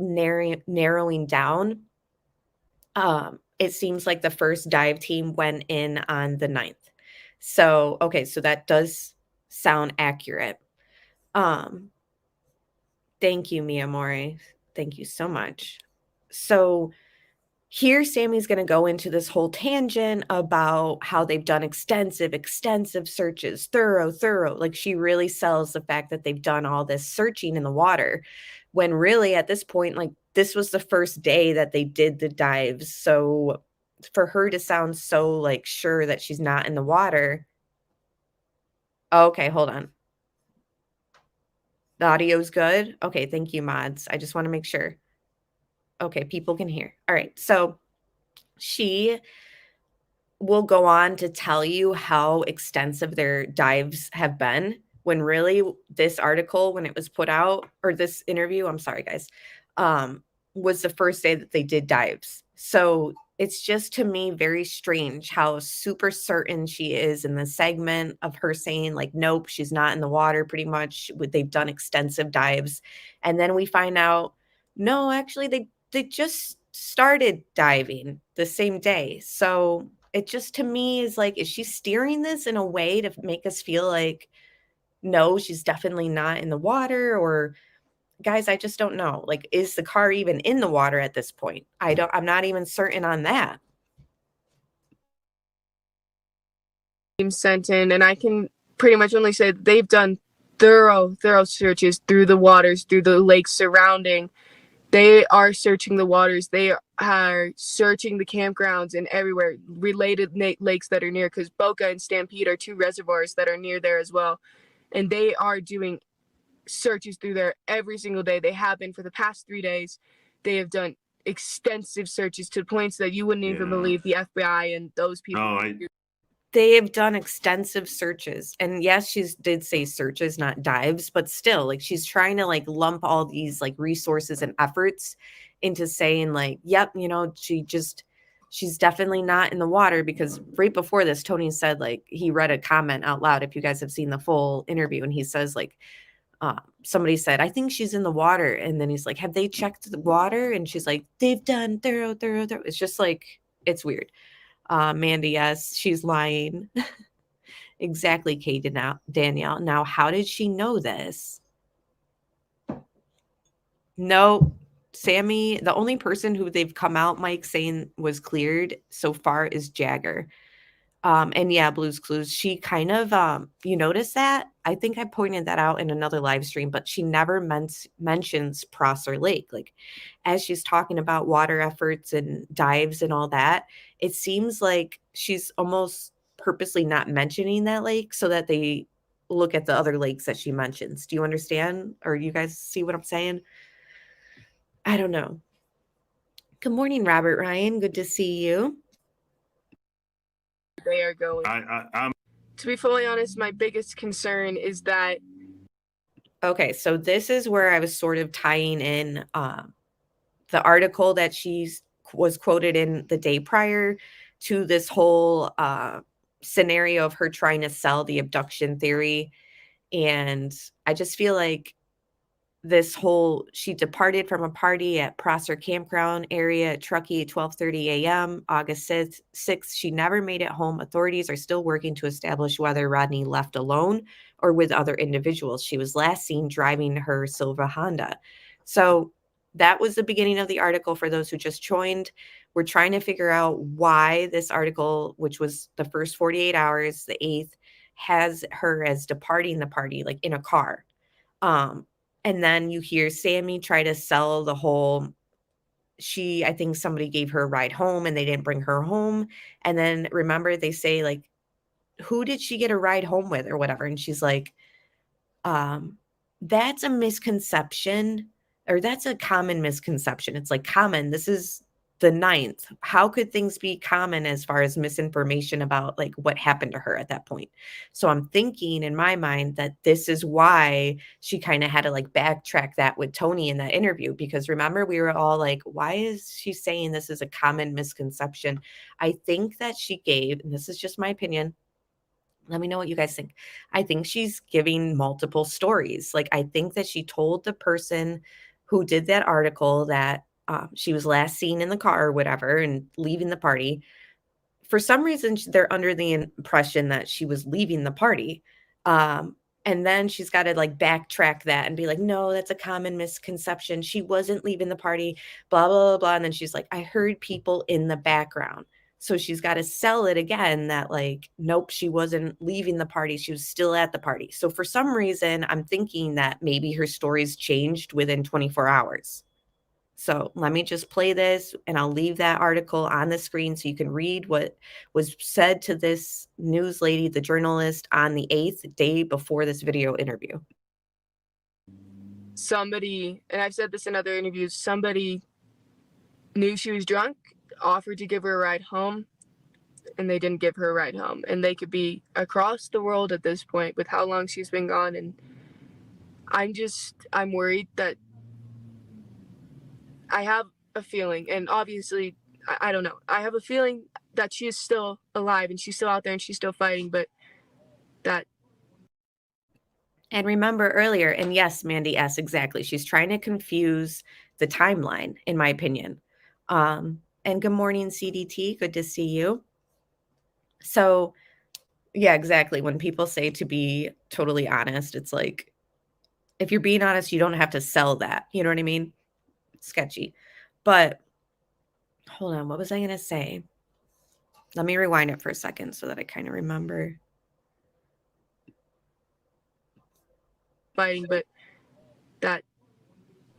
narrowing down, it seems like the first dive team went in on the 9th. So, okay, so that does sound accurate. Thank you, Mia More. Thank you so much. So here, Sami's going to go into this whole tangent about how they've done extensive searches, thorough. Like, she really sells the fact that they've done all this searching in the water, when really at this point, like, this was the first day that they did the dives. So for her to sound so like sure that she's not in the water. Okay, hold on. The audio's good. Okay, thank you, mods. I just want to make sure. Okay, people can hear. All right, so she will go on to tell you how extensive their dives have been, when really this article, when it was put out, or this interview, I'm sorry, guys, was the first day that they did dives. So it's just, to me, very strange how super certain she is in the segment of her saying, like, nope, she's not in the water, pretty much. They've done extensive dives. And then we find out, no, actually, they just started diving the same day. So it just, to me, is like, is she steering this in a way to make us feel like, no, she's definitely not in the water? Or, guys, I just don't know. Like, is the car even in the water at this point? I'm not even certain on that. Sent in, and I can pretty much only say they've done thorough searches through the waters, through the lakes surrounding. They are searching the waters. They are searching the campgrounds and everywhere, related lakes that are near, because Boca and Stampede are 2 reservoirs that are near there as well. And they are doing searches through there every single day. They have been for the past 3 days. They have done extensive searches to points that you wouldn't even believe the FBI and those people. They have done extensive searches. And yes, she did say searches, not dives, but still, like, she's trying to like lump all these like resources and efforts into saying like, yep, you know, she's definitely not in the water, because right before this, Tony said like he read a comment out loud, if you guys have seen the full interview, and he says like, somebody said, I think she's in the water. And then he's like, have they checked the water? And she's like, they've done thorough. It's just like, it's weird. Mandy, yes, she's lying. Exactly, Kate and Danielle. Now, how did she know this? No, Sami, the only person who they've come out, Mike, saying was cleared so far is Jagger. And yeah, Blue's Clues, she kind of, you notice that? I think I pointed that out in another live stream, but she never mentions Prosser Lake. Like, as she's talking about water efforts and dives and all that, it seems like she's almost purposely not mentioning that lake so that they look at the other lakes that she mentions. Do you understand? Or you guys see what I'm saying? I don't know. Good morning, Robert Ryan. Good to see you. They are going. To be fully honest, my biggest concern is that. Okay, so this is where I was sort of tying in the article that was quoted in the day prior to this whole scenario of her trying to sell the abduction theory. And I just feel like she departed from a party at Prosser Campground area at Truckee at 12:30 a.m. August 6th. She never made it home. Authorities are still working to establish whether Rodni left alone or with other individuals. She was last seen driving her silver Honda. So that was the beginning of the article for those who just joined. We're trying to figure out why this article, which was the first 48 hours, the 8th, has her as departing the party, like in a car. And then you hear Sami try to sell the whole, I think somebody gave her a ride home and they didn't bring her home. And then remember, they say like, who did she get a ride home with or whatever? And she's like, that's a misconception, or that's a common misconception. It's like common. This is the 9th. How could things be common as far as misinformation about like what happened to her at that point? So I'm thinking in my mind that this is why she kind of had to like backtrack that with Tony in that interview, because remember, we were all like, why is she saying this is a common misconception? I think that she gave, and this is just my opinion, let me know what you guys think. I think she's giving multiple stories. Like, I think that she told the person who did that article that she was last seen in the car or whatever and leaving the party. For some reason, they're under the impression that she was leaving the party. And then she's got to like backtrack that and be like, no, that's a common misconception. She wasn't leaving the party, blah, blah, blah, blah. And then she's like, I heard people in the background. So she's got to sell it again that like, nope, she wasn't leaving the party. She was still at the party. So for some reason, I'm thinking that maybe her story's changed within 24 hours. So let me just play this and I'll leave that article on the screen so you can read what was said to this news lady, the journalist, on the 8th, day before this video interview. Somebody, and I've said this in other interviews, somebody knew she was drunk, offered to give her a ride home, and they didn't give her a ride home. And they could be across the world at this point with how long she's been gone. And I'm worried that I have a feeling, and obviously, I don't know. I have a feeling that she is still alive and she's still out there and she's still fighting, but that. And remember earlier, and yes, Mandy, yes, exactly. She's trying to confuse the timeline, in my opinion. And good morning, CDT. Good to see you. So, yeah, exactly. When people say to be totally honest, it's like, if you're being honest, you don't have to sell that. You know what I mean? Sketchy. But hold on, what was I going to say? Let me rewind it for a second so that I kind of remember. Fighting, but that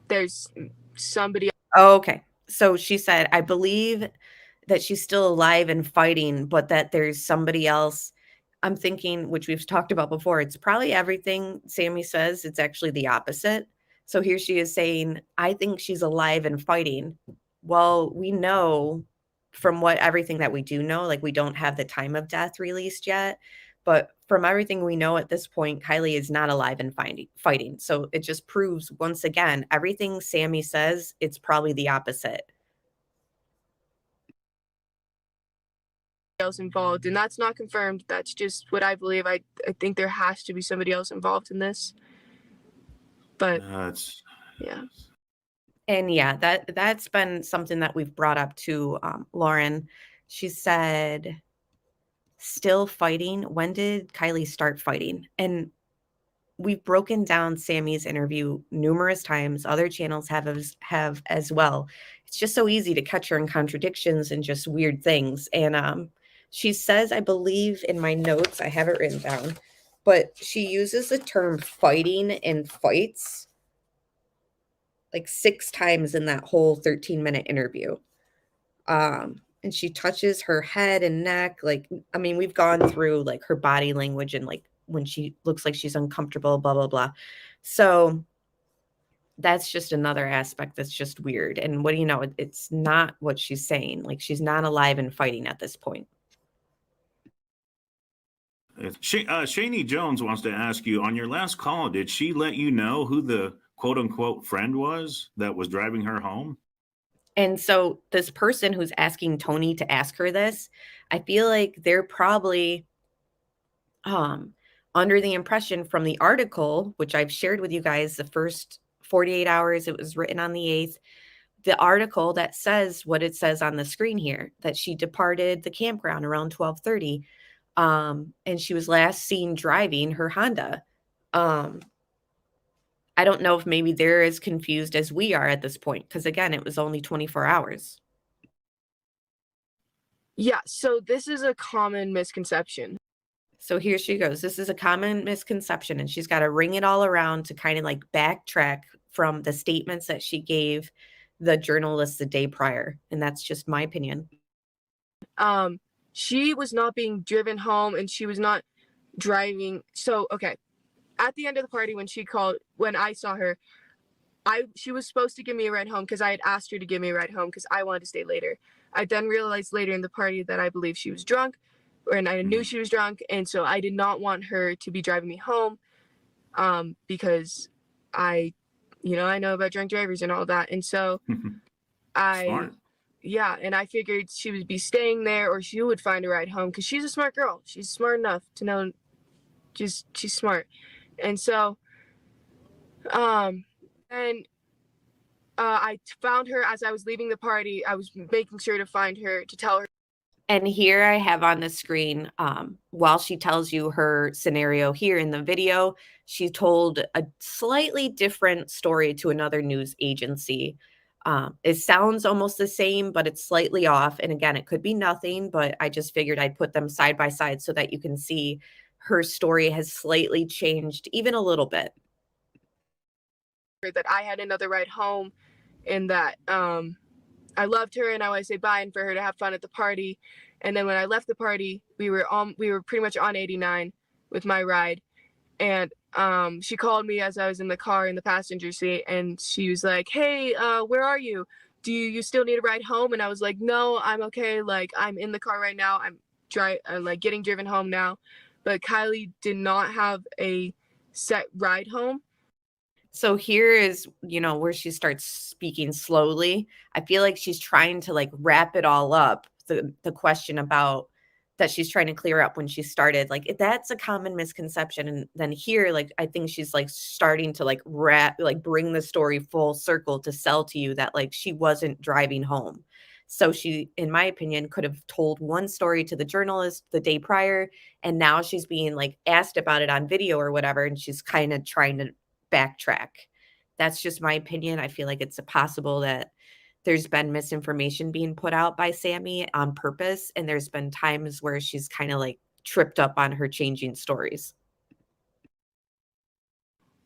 there's somebody. Oh, okay. So she said, I believe that she's still alive and fighting, but that there's somebody else. I'm thinking, which we've talked about before, it's probably everything Sami says. It's actually the opposite. So here she is saying, I think she's alive and fighting. Well, we know from what everything that we do know, like we don't have the time of death released yet. But from everything we know at this point, Kiely is not alive and fighting. So it just proves once again, everything Sami says, it's probably the opposite. Else involved, and that's not confirmed. That's just what I believe. I think there has to be somebody else involved in this. But yeah. And yeah, that's been something that we've brought up to Lauren. She said, still fighting. When did Kiely start fighting? And we've broken down Sami's interview numerous times. Other channels have as well. It's just so easy to catch her in contradictions and just weird things. And she says, I believe in my notes, I have it written down, but she uses the term fighting and fights like 6 times in that whole 13-minute interview. And she touches her head and neck. Like, I mean, we've gone through like her body language and like when she looks like she's uncomfortable, blah, blah, blah. So that's just another aspect that's just weird. And what do you know? It's not what she's saying. Like, she's not alive and fighting at this point. Shani Jones wants to ask you, on your last call, did she let you know who the quote unquote friend was that was driving her home? And so this person who's asking Tony to ask her this, I feel like they're probably under the impression from the article, which I've shared with you guys the first 48 hours, it was written on the 8th, the article that says what it says on the screen here, that she departed the campground around 12:30. And she was last seen driving her Honda. I don't know if maybe they're as confused as we are at this point, because again, it was only 24 hours. Yeah, so this is a common misconception. So here she goes. This is a common misconception, and she's got to ring it all around to kind of like backtrack from the statements that she gave the journalists the day prior. And that's just my opinion. She was not being driven home and she was not driving. So, okay. At the end of the party, when I saw her, she was supposed to give me a ride home because I had asked her to give me a ride home because I wanted to stay later. I then realized later in the party that I believe she was drunk, and I knew she was drunk, and so I did not want her to be driving me home, because I know about drunk drivers and all that, and so Smart. Yeah, and I figured she would be staying there or she would find a ride home because she's a smart girl. She's smart enough to know, she's smart. And so, and I found her as I was leaving the party. I was making sure to find her to tell her. And here I have on the screen, while she tells you her scenario here in the video, she told a slightly different story to another news agency. It sounds almost the same, but it's slightly off. And again, it could be nothing, but I just figured I'd put them side by side so that you can see her story has slightly changed even a little bit. That I had another ride home and that I loved her and I wanted to say bye and for her to have fun at the party. And then when I left the party, we were pretty much on 89 with my ride. And she called me as I was in the car in the passenger seat, and she was like, hey, where are you? Do you still need a ride home? And I was like, no, I'm okay. Like, I'm in the car right now. I'm getting driven home now. But Kiely did not have a set ride home. So here is, where she starts speaking slowly. I feel like she's trying to like wrap it all up. The question about that she's trying to clear up when she started, like that's a common misconception. And then here, like, I think she's like starting to like bring the story full circle to sell to you that like she wasn't driving home. So she, in my opinion, could have told one story to the journalist the day prior, and now she's being like asked about it on video or whatever, and she's kind of trying to backtrack. That's just my opinion. I feel like it's possible that there's been misinformation being put out by Sami on purpose, and there's been times where she's kind of like tripped up on her changing stories.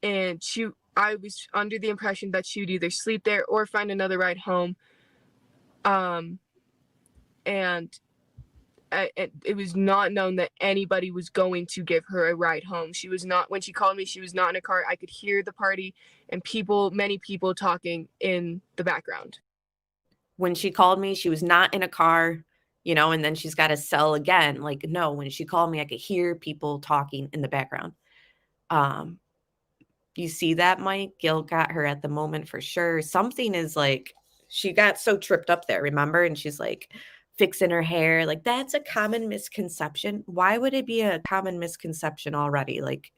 And I was under the impression that she would either sleep there or find another ride home. And it was not known that anybody was going to give her a ride home. She was not, when she called me, she was not in a car. I could hear the party and many people talking in the background. When she called me, she was not in a car, and then she's got to sell again. Like, no, when she called me, I could hear people talking in the background. You see that, Mike? Guilt got her at the moment for sure. Something is like, she got so tripped up there, remember? And she's like fixing her hair. Like, that's a common misconception. Why would it be a common misconception already? Like,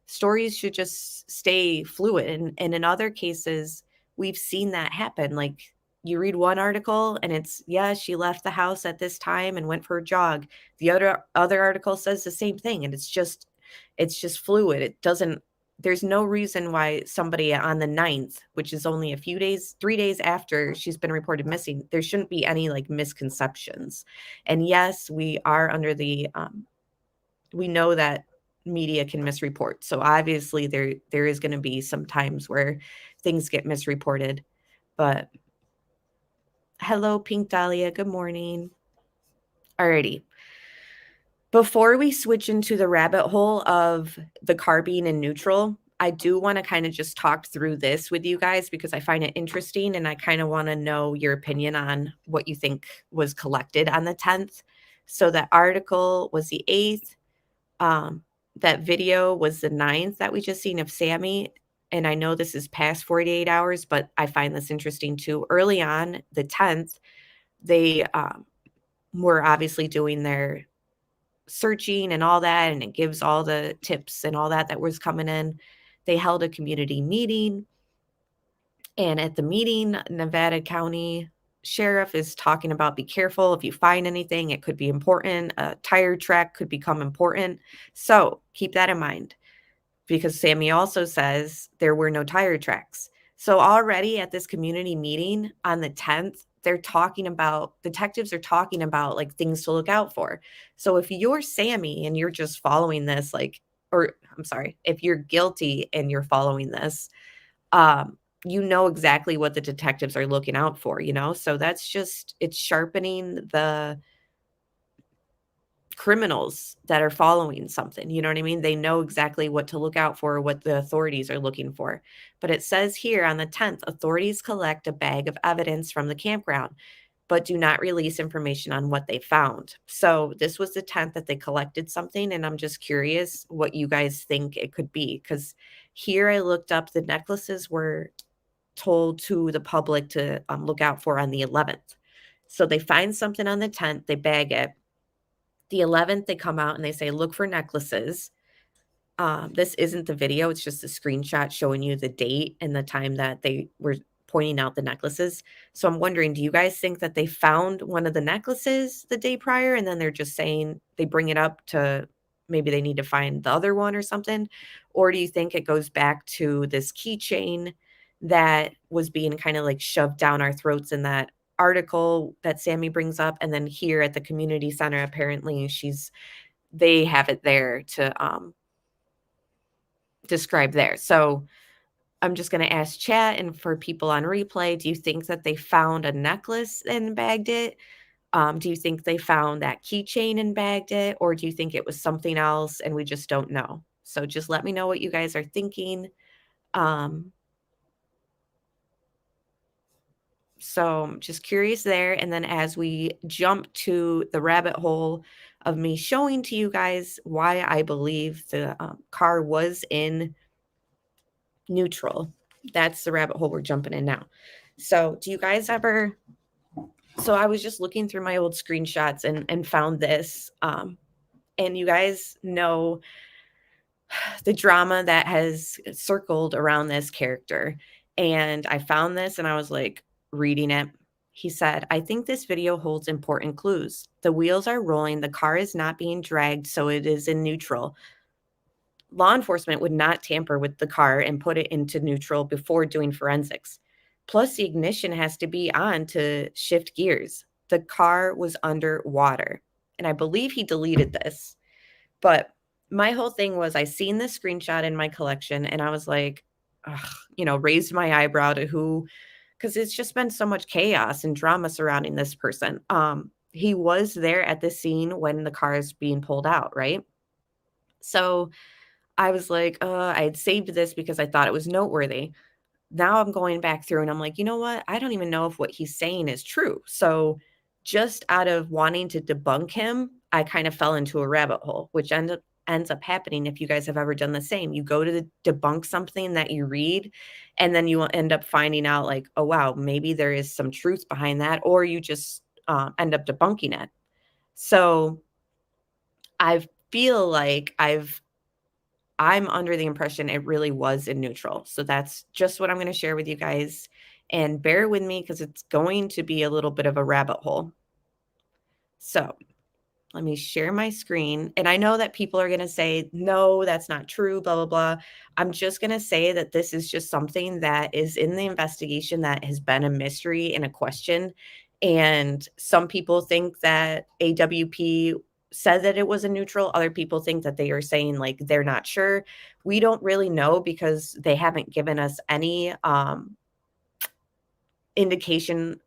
stories should just stay fluid. And in other cases, we've seen that happen. Like, you read one article and it's, yeah, she left the house at this time and went for a jog. The other article says the same thing. And it's just fluid. It doesn't, there's no reason why somebody on the 9th, which is only 3 days after she's been reported missing, there shouldn't be any like misconceptions. And yes, we are under the, we know that media can misreport. So obviously there is going to be some times where things get misreported. But hello, Pink Dahlia. Good morning. Alrighty. Before we switch into the rabbit hole of the car being in neutral, I do want to kind of just talk through this with you guys because I find it interesting and I kind of want to know your opinion on what you think was collected on the 10th. So that article was the 8th. That video was the 9th that we just seen of Sami. And I know this is past 48 hours, but I find this interesting too. Early on, the 10th, they were obviously doing their searching and all that, and it gives all the tips and all that was coming in. They held a community meeting, and at the meeting, Nevada County Sheriff is talking about be careful if you find anything, it could be important. A tire track could become important. So keep that in mind, because Sami also says there were no tire tracks. So already at this community meeting on the 10th, detectives are talking about like things to look out for. So if you're Sami and you're just following this, if you're guilty and you're following this, you know exactly what the detectives are looking out for, So that's just, it's sharpening the criminals that are following something, you know what I mean? They know exactly what to look out for, what the authorities are looking for. But it says here on the 10th, authorities collect a bag of evidence from the campground, but do not release information on what they found. So this was the 10th that they collected something, and I'm just curious what you guys think it could be, because here I looked up the necklaces were told to the public to look out for on the 11th. So they find something on the 10th, they bag it. The 11th, they come out and they say, look for necklaces. This isn't the video. It's just a screenshot showing you the date and the time that they were pointing out the necklaces. So I'm wondering, do you guys think that they found one of the necklaces the day prior and then they're just saying they bring it up to maybe they need to find the other one or something? Or do you think it goes back to this keychain that was being kind of like shoved down our throats in that article that Sami brings up, and then here at the community center apparently they have it there to describe there. So I'm just going to ask chat and for people on replay, do you think that they found a necklace and bagged it? Do you think they found that keychain and bagged it, or do you think it was something else and we just don't know? So just let me know what you guys are thinking. So I'm just curious there. And then as we jump to the rabbit hole of me showing to you guys why I believe the car was in neutral, that's the rabbit hole we're jumping in now. So do you guys ever, so I was just looking through my old screenshots and found this, and you guys know the drama that has circled around this character. And I found this and I was like, reading it. He said, I think this video holds important clues. The wheels are rolling. The car is not being dragged, so it is in neutral. Law enforcement would not tamper with the car and put it into neutral before doing forensics. Plus, the ignition has to be on to shift gears. The car was underwater. And I believe he deleted this. But my whole thing was I seen this screenshot in my collection and I was like, raised my eyebrow to who because it's just been so much chaos and drama surrounding this person. He was there at the scene when the car is being pulled out, right? So I was like, I had saved this because I thought it was noteworthy. Now I'm going back through and I'm like, you know what? I don't even know if what he's saying is true. So just out of wanting to debunk him, I kind of fell into a rabbit hole, which ends up happening if you guys have ever done the same. You go to debunk something that you read, and then you will end up finding out like, oh, wow, maybe there is some truth behind that, or you just end up debunking it. So I feel like I'm under the impression it really was in neutral. So that's just what I'm going to share with you guys. And bear with me because it's going to be a little bit of a rabbit hole. So let me share my screen. And I know that people are going to say, no, that's not true, blah, blah, blah. I'm just going to say that this is just something that is in the investigation that has been a mystery and a question. And some people think that AWP said that it was a neutral. Other people think that they are saying like they're not sure. We don't really know because they haven't given us any indication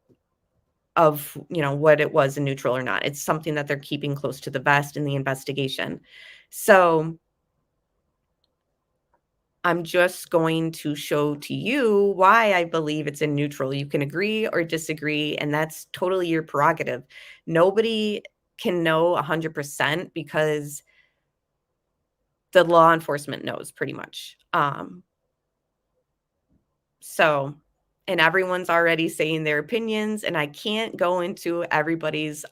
of, you know, what it was a neutral or not. It's something that they're keeping close to the vest in the investigation. So I'm just going to show to you why I believe it's in neutral. You can agree or disagree, and that's totally your prerogative. Nobody can know 100% because the law enforcement knows pretty much. So, and everyone's already saying their opinions, and I can't go into everybody's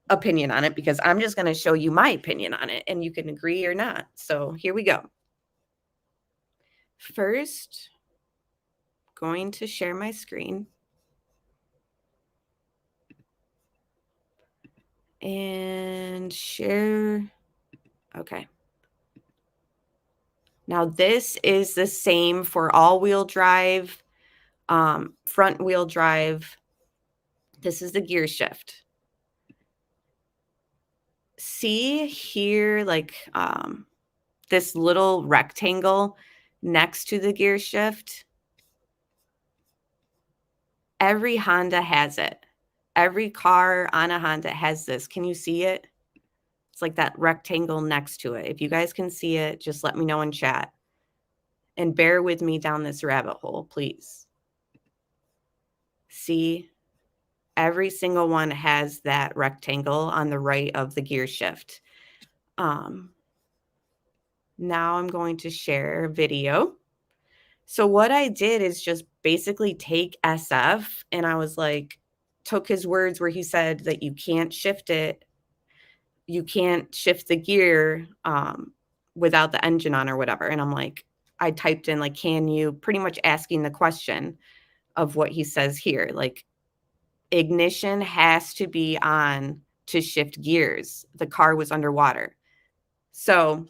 opinion on it because I'm just going to show you my opinion on it, and you can agree or not. So here we go. First, going to share my screen. And share. Okay. Now this is the same for all-wheel drive, front-wheel drive. This is the gear shift. See here, like this little rectangle next to the gear shift? Every Honda has it. Every car on a Honda has this. Can you see it? It's like that rectangle next to it. If you guys can see it, just let me know in chat. And bear with me down this rabbit hole, please. See, every single one has that rectangle on the right of the gear shift. Now I'm going to share a video. So what I did is just basically take SF, and I was like, took his words where he said that you can't shift it. You can't shift the gear without the engine on or whatever. And I'm like, I typed in like, can you, pretty much asking the question of what he says here. Like, ignition has to be on to shift gears. The car was underwater. So,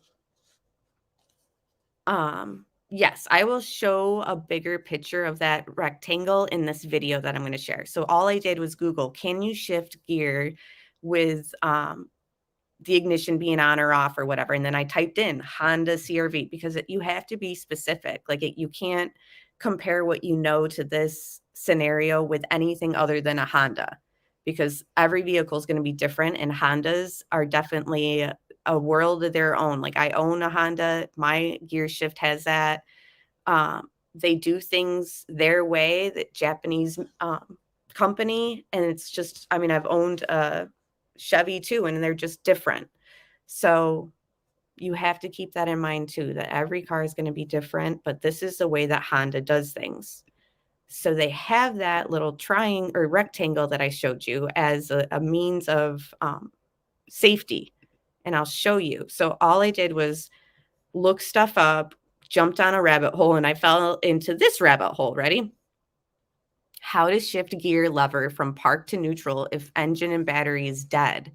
yes, I will show a bigger picture of that rectangle in this video that I'm going to share. So all I did was Google, can you shift gear with the ignition being on or off or whatever? And then I typed in Honda CRV because you have to be specific. Like you can't compare what you know to this scenario with anything other than a Honda, because every vehicle is going to be different, and Hondas are definitely a world of their own. Like I own a Honda, my gear shift has that. They do things their way, that Japanese company, and it's just, I mean, I've owned a Chevy too, and they're just different. So you have to keep that in mind too, that every car is going to be different, but this is the way that Honda does things. So they have that little triangle or rectangle that I showed you as a means of safety. And I'll show you. So all I did was look stuff up, jumped on a rabbit hole, and I fell into this rabbit hole. Ready? How to shift gear lever from park to neutral if engine and battery is dead.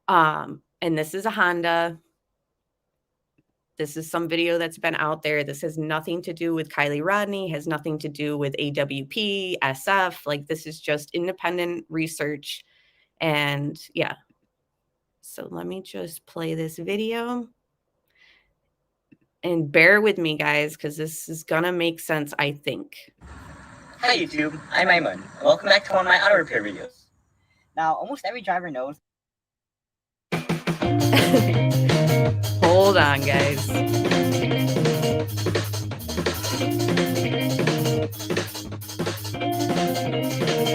And this is a Honda. This is some video that's been out there. This has nothing to do with Kielyrodni, has nothing to do with AWP, SF. Like this is just independent research. And yeah. So let me just play this video. And bear with me, guys, because this is going to make sense, I think. Hi YouTube, I'm Ayman. Welcome back to one of my auto repair videos. Now, almost every driver knows. Hold on, guys.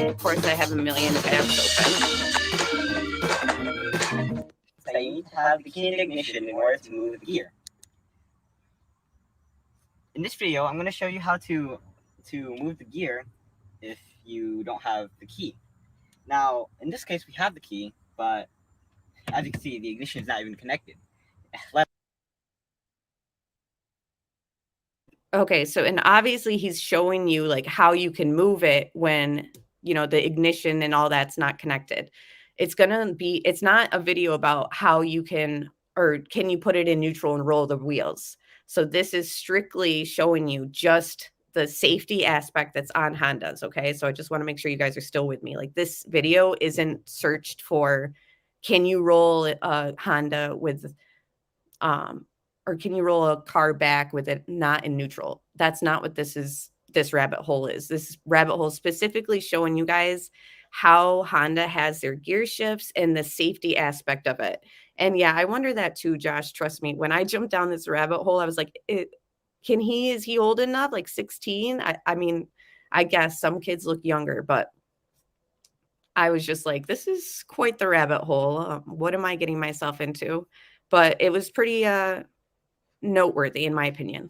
Of course, I have a million tabs open. That you need to have the key in the ignition in order to move the gear. In this video, I'm going to show you how to move the gear if you don't have the key. Now, in this case, we have the key, but as you can see, the ignition is not even connected. Okay, so and obviously he's showing you like how you can move it when, you know, the ignition and all that's not connected. It's not a video about how you can, or can you put it in neutral and roll the wheels. So this is strictly showing you just the safety aspect that's on Hondas, okay? So I just want to make sure you guys are still with me. Like this video isn't searched for, can you roll a Honda with, or can you roll a car back with it not in neutral? That's not what this rabbit hole is. This rabbit hole is specifically showing you guys how Honda has their gear shifts and the safety aspect of it. And yeah, I wonder that too, Josh. Trust me. When I jumped down this rabbit hole, I was like, is he old enough? Like 16? I mean, I guess some kids look younger, but I was just like, this is quite the rabbit hole. What am I getting myself into? But it was pretty noteworthy, in my opinion.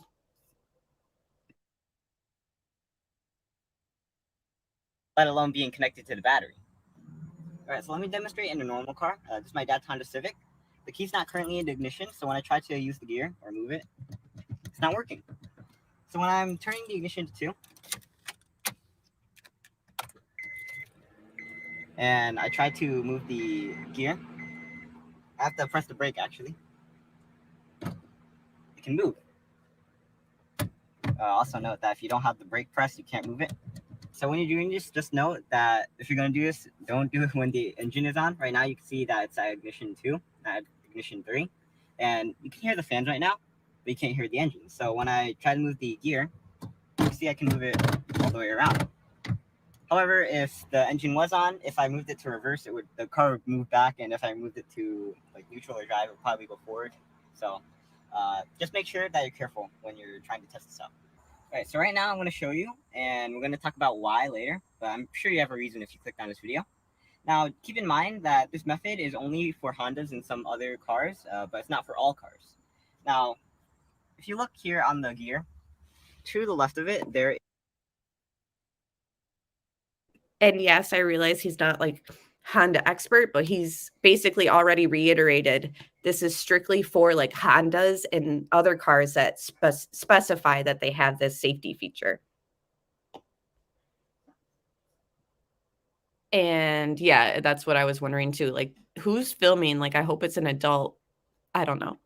Let alone being connected to the battery. All right, so let me demonstrate in a normal car. This is my dad's Honda Civic. The key's not currently in the ignition, so when I try to use the gear or move it, it's not working. So when I'm turning the ignition to 2, and I try to move the gear, I have to press the brake actually. It can move. Also note that if you don't have the brake press, you can't move it. So when you're doing this, just note that if you're going to do this, don't do it when the engine is on. Right now you can see that it's at ignition 2, not ignition 3. And you can hear the fans right now, but you can't hear the engine. So when I try to move the gear, you see I can move it all the way around. However, if the engine was on, if I moved it to reverse, the car would move back, and if I moved it to like neutral or drive, it would probably go forward. So just make sure that you're careful when you're trying to test this out. All right, so right now I'm going to show you, and we're going to talk about why later, but I'm sure you have a reason if you clicked on this video. Now, keep in mind that this method is only for Hondas and some other cars, but it's not for all cars. Now, if you look here on the gear, to the left of it, there. And yes, I realize he's not like Honda expert, but he's basically already reiterated this is strictly for like Hondas and other cars that specify that they have this safety feature. And yeah, that's what I was wondering too. Like, who's filming? Like, I hope it's an adult. I don't know.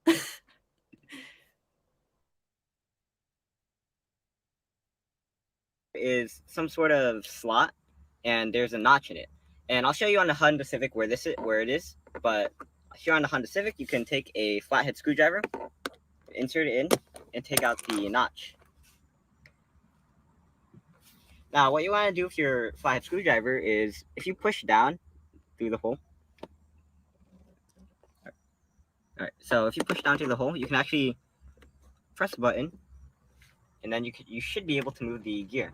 Is some sort of slot, and there's a notch in it. And I'll show you on the Honda Civic where it is. But here on the Honda Civic, you can take a flathead screwdriver, insert it in, and take out the notch. Now, what you want to do with your flathead screwdriver is if you push down through the hole. All right, so if you push down through the hole, you can actually press the button, and then you should be able to move the gear.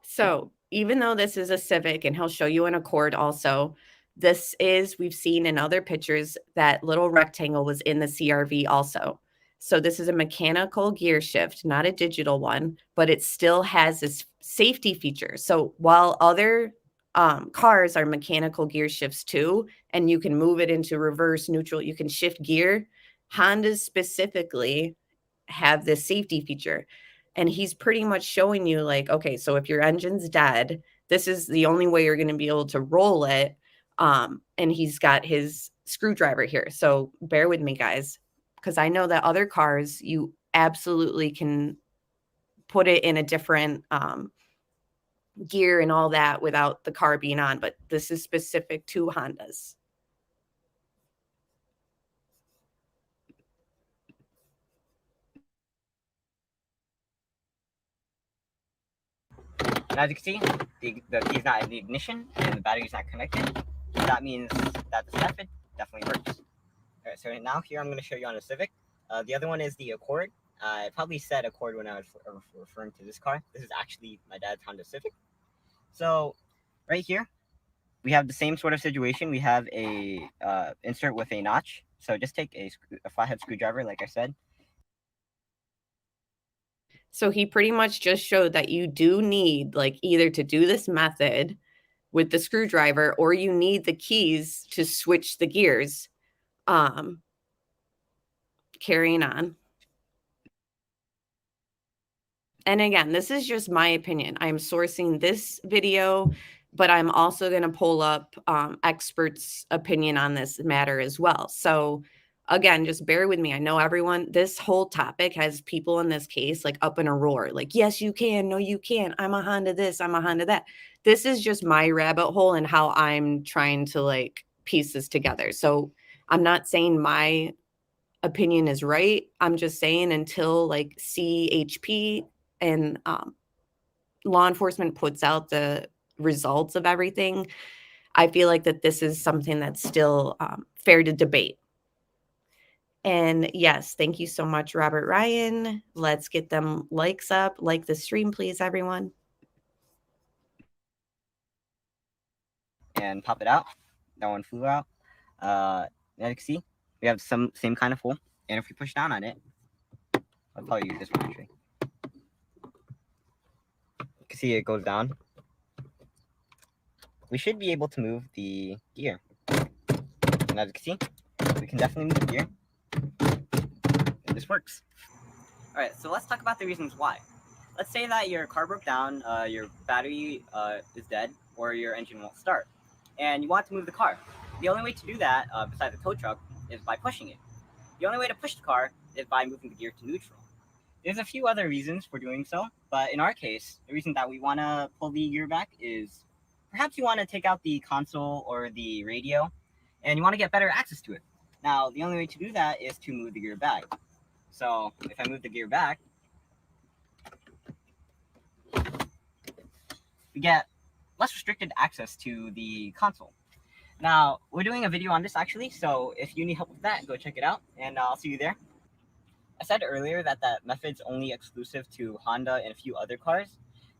So even though this is a Civic, and he'll show you an Accord also, we've seen in other pictures that little rectangle was in the CRV also. So this is a mechanical gear shift, not a digital one, but it still has this safety feature. So while other cars are mechanical gear shifts too, and you can move it into reverse, neutral, you can shift gear, Hondas specifically have this safety feature. And he's pretty much showing you like, okay, so if your engine's dead, this is the only way you're going to be able to roll it. And he's got his screwdriver here. So bear with me, guys, because I know that other cars, you absolutely can put it in a different gear and all that without the car being on. But this is specific to Hondas. And as you can see, the key is not in the ignition and the battery is not connected. That means that this method definitely works. All right, so now here I'm going to show you on a Civic. The other one is the Accord. I probably said Accord when I was referring to this car. This is actually my dad's Honda Civic. So right here, we have the same sort of situation. We have a insert with a notch. So just take a flathead screwdriver, like I said. So he pretty much just showed that you do need like either to do this method with the screwdriver or you need the keys to switch the gears. Carrying on. And again, this is just my opinion. I'm sourcing this video, but I'm also going to pull up experts' opinion on this matter as well. So again, just bear with me. I know everyone, this whole topic has people in this case like up in a roar, like, yes, you can. No, you can't. I'm a Honda this. I'm a Honda that. This is just my rabbit hole and how I'm trying to like piece this together. So I'm not saying my opinion is right. I'm just saying until like CHP and law enforcement puts out the results of everything, I feel like that this is something that's still fair to debate. And yes, thank you so much, Robert Ryan. Let's get them likes up. Like the stream, please, everyone. And pop it out. That one flew out. As you can see, we have some same kind of hole. And if we push down on it, I'll probably use this one actually. You can see it goes down. We should be able to move the gear. And as you can see, we can definitely move the gear. And this works. Alright, so let's talk about the reasons why. Let's say that your car broke down, your battery is dead, or your engine won't start. And you want to move the car. The only way to do that, besides the tow truck, is by pushing it. The only way to push the car is by moving the gear to neutral. There's a few other reasons for doing so, but in our case, the reason that we want to pull the gear back is perhaps you want to take out the console or the radio, and you want to get better access to it. Now, the only way to do that is to move the gear back. So, if I move the gear back, we get less restricted access to the console. Now, we're doing a video on this actually, so if you need help with that, go check it out, and I'll see you there. I said earlier that that method's only exclusive to Honda and a few other cars.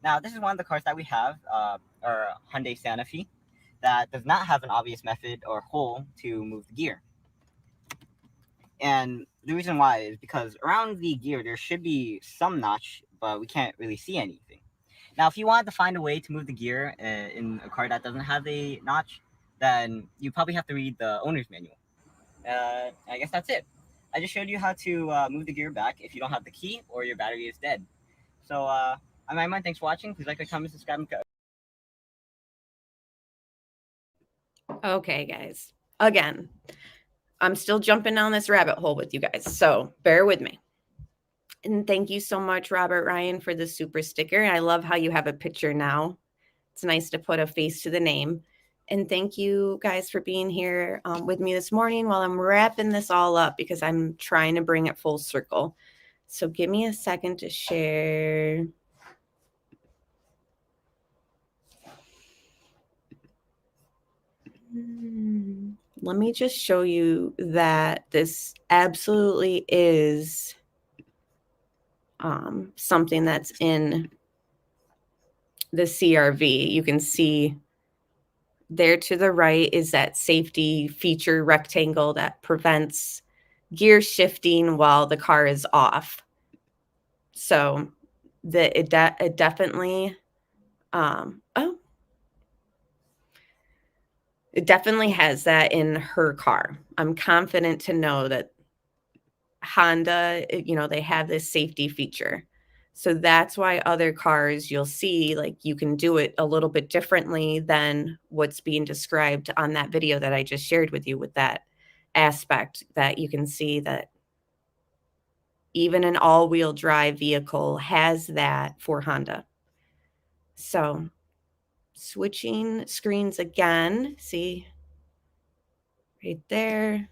Now, this is one of the cars that we have, our Hyundai Santa Fe, that does not have an obvious method or hole to move the gear. And the reason why is because around the gear, there should be some notch, but we can't really see anything. Now, if you wanted to find a way to move the gear in a car that doesn't have a notch, then you probably have to read the owner's manual. I guess that's it. I just showed you how to move the gear back if you don't have the key or your battery is dead. So, I'm Iman. Thanks for watching. Please like, comment, subscribe, and Okay, guys. Again, I'm still jumping down this rabbit hole with you guys, so bear with me. And thank you so much, Robert Ryan, for the super sticker. I love how you have a picture now. It's nice to put a face to the name. And thank you guys for being here with me this morning while I'm wrapping this all up because I'm trying to bring it full circle. So give me a second to share. Let me just show you that this absolutely is something that's in the CRV. You can see there to the right is that safety feature rectangle that prevents gear shifting while the car is off. So it definitely it definitely has that in her car. I'm confident to know that Honda, they have this safety feature. So that's why other cars you'll see, like you can do it a little bit differently than what's being described on that video that I just shared with you with that aspect that you can see that even an all-wheel drive vehicle has that for Honda. So switching screens again, see right there.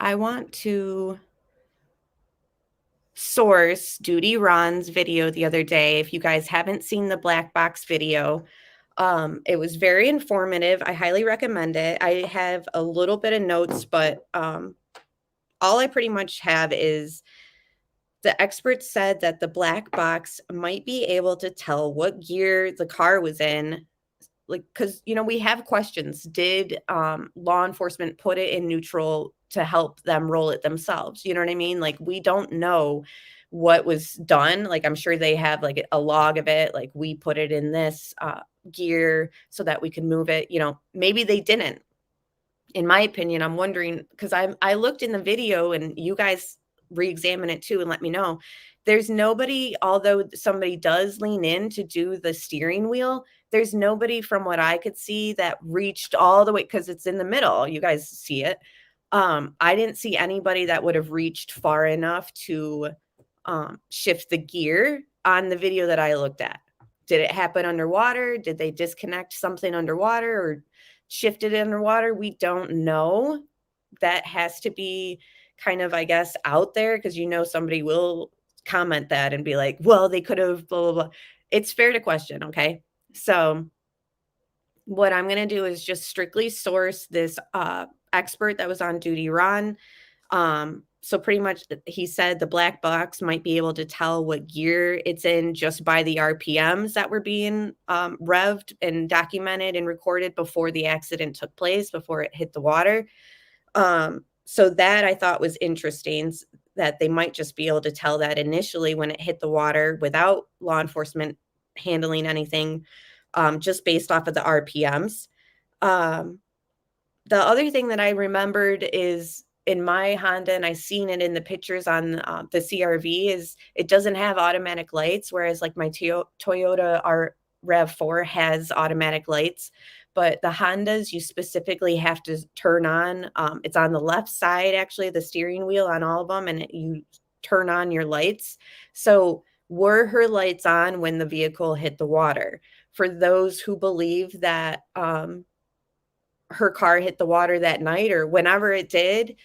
I want to source Duty Ron's video the other day. If you guys haven't seen the black box video, it was very informative. I highly recommend it. I have a little bit of notes, but all I pretty much have is the experts said that the black box might be able to tell what gear the car was in. Like, because, you know, we have questions. Did law enforcement put it in neutral to help them roll it themselves? You know what I mean? Like, we don't know what was done. Like, I'm sure they have like a log of it. Like, we put it in this gear so that we can move it. You know, maybe they didn't. In my opinion, I'm wondering, because I looked in the video, and you guys re-examine it too and let me know. There's nobody, although somebody does lean in to do the steering wheel, there's nobody from what I could see that reached all the way, because it's in the middle. You guys see it. I didn't see anybody that would have reached far enough to shift the gear on the video that I looked at. Did it happen underwater? Did they disconnect something underwater or shift it underwater? We don't know. That has to be kind of, I guess, out there, because you know somebody will comment that and be like, well, they could have blah, blah, blah. It's fair to question, okay? So what I'm going to do is just strictly source this expert that was on Duty Ron. So pretty much he said the black box might be able to tell what gear it's in just by the RPMs that were being revved and documented and recorded before the accident took place, before it hit the water. So that I thought was interesting, that they might just be able to tell that initially when it hit the water without law enforcement handling anything, just based off of the RPMs. The other thing that I remembered is in my Honda, and I seen it in the pictures on the CRV, is it doesn't have automatic lights, whereas like my Toyota RAV4 has automatic lights. But the Hondas, you specifically have to turn on. It's on the left side, actually, the steering wheel on all of them, and you turn on your lights. So were her lights on when the vehicle hit the water? For those who believe that her car hit the water that night or whenever it did,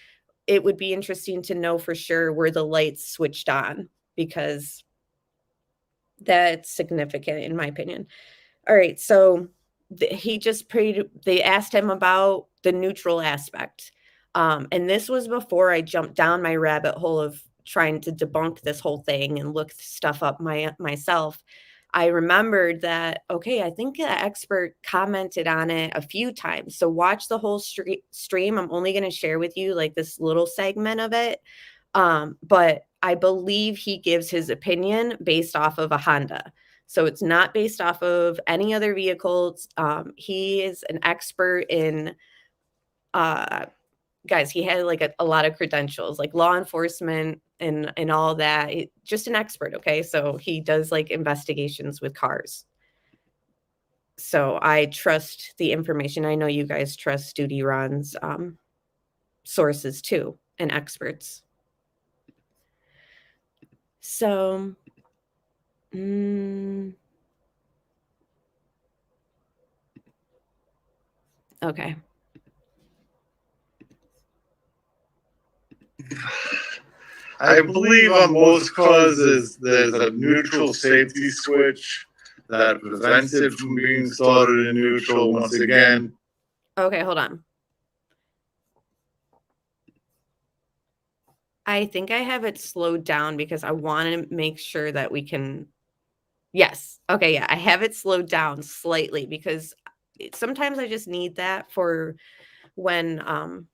it would be interesting to know for sure were the lights switched on, because that's significant in my opinion. All right, so he just they asked him about the neutral aspect. And this was before I jumped down my rabbit hole of trying to debunk this whole thing and look stuff up myself. I remembered that, okay, I think the expert commented on it a few times. So watch the whole stream. I'm only going to share with you like this little segment of it. But I believe he gives his opinion based off of a Honda. So it's not based off of any other vehicles. He is an expert in, guys, he had like a lot of credentials, like law enforcement and all that. Just an expert, okay? So he does like investigations with cars. So I trust the information. I know you guys trust Duty Ron's sources too, and experts. So, okay. I believe on most causes there's a neutral safety switch that prevents it from being started in neutral once again. Okay, hold on. I think I have it slowed down because I want to make sure that we can. Yes. Okay. Yeah. I have it slowed down slightly because sometimes I just need that for when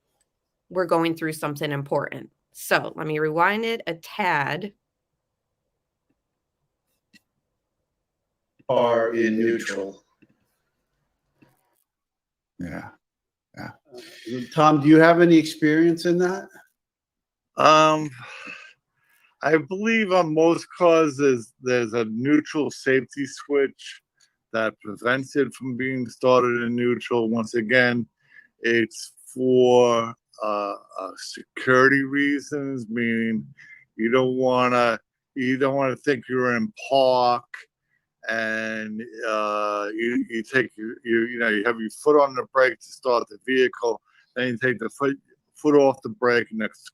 we're going through something important. So let me rewind it a tad. Are in neutral. Yeah. Yeah. Tom, do you have any experience in that? I believe on most causes there's a neutral safety switch that prevents it from being started in neutral. Once again, it's for security reasons, meaning you don't want to think you're in park and you take you have your foot on the brake to start the vehicle, then you take the foot off the brake and next.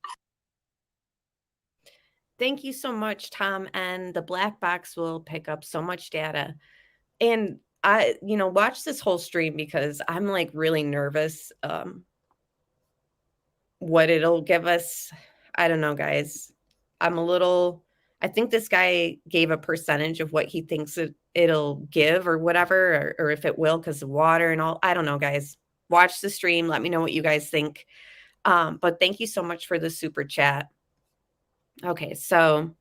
Thank you so much, Tom. And the black box will pick up so much data. And I, watch this whole stream because I'm like really nervous. What it'll give us, I don't know, guys. I think this guy gave a percentage of what he thinks it'll give or whatever, or if it will because of water and all. I don't know, guys. Watch the stream. Let me know what you guys think. But thank you so much for the super chat. Okay, so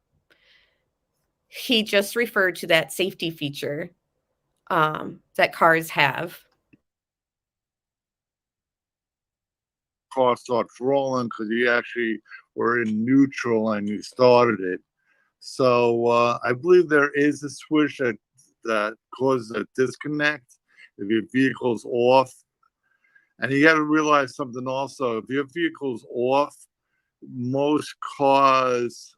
he just referred to that safety feature that cars have. Car starts rolling because you actually were in neutral and you started it. So I believe there is a switch that causes a disconnect if your vehicle's off. And you got to realize something also. If your vehicle's off, most cars,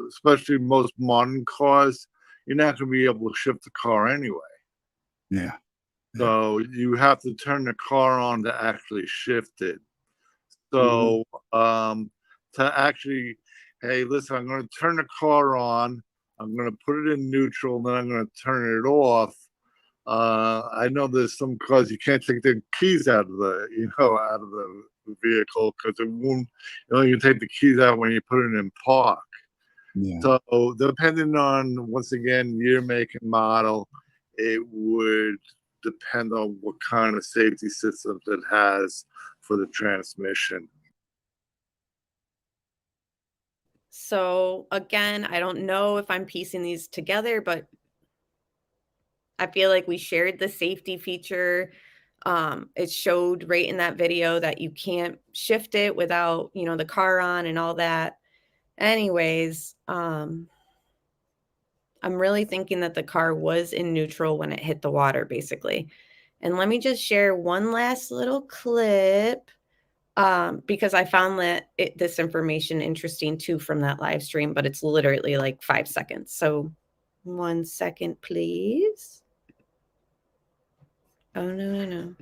especially most modern cars, you're not going to be able to shift the car anyway. Yeah. So you have to turn the car on to actually shift it. So to actually, hey, listen, I'm going to turn the car on. I'm going to put it in neutral, and then I'm going to turn it off. I know there's some cars you can't take the keys out of the vehicle because it won't. You can take the keys out when you put it in park. Yeah. So depending on, once again, year, make, and model, it would depend on what kind of safety systems it has for the transmission. So again, I don't know if I'm piecing these together, but I feel like we shared the safety feature. It showed right in that video that you can't shift it without, the car on and all that. Anyways, I'm really thinking that the car was in neutral when it hit the water, basically. And let me just share one last little clip because I found this information interesting too from that live stream, but it's literally like 5 seconds. So 1 second, please. Oh, no.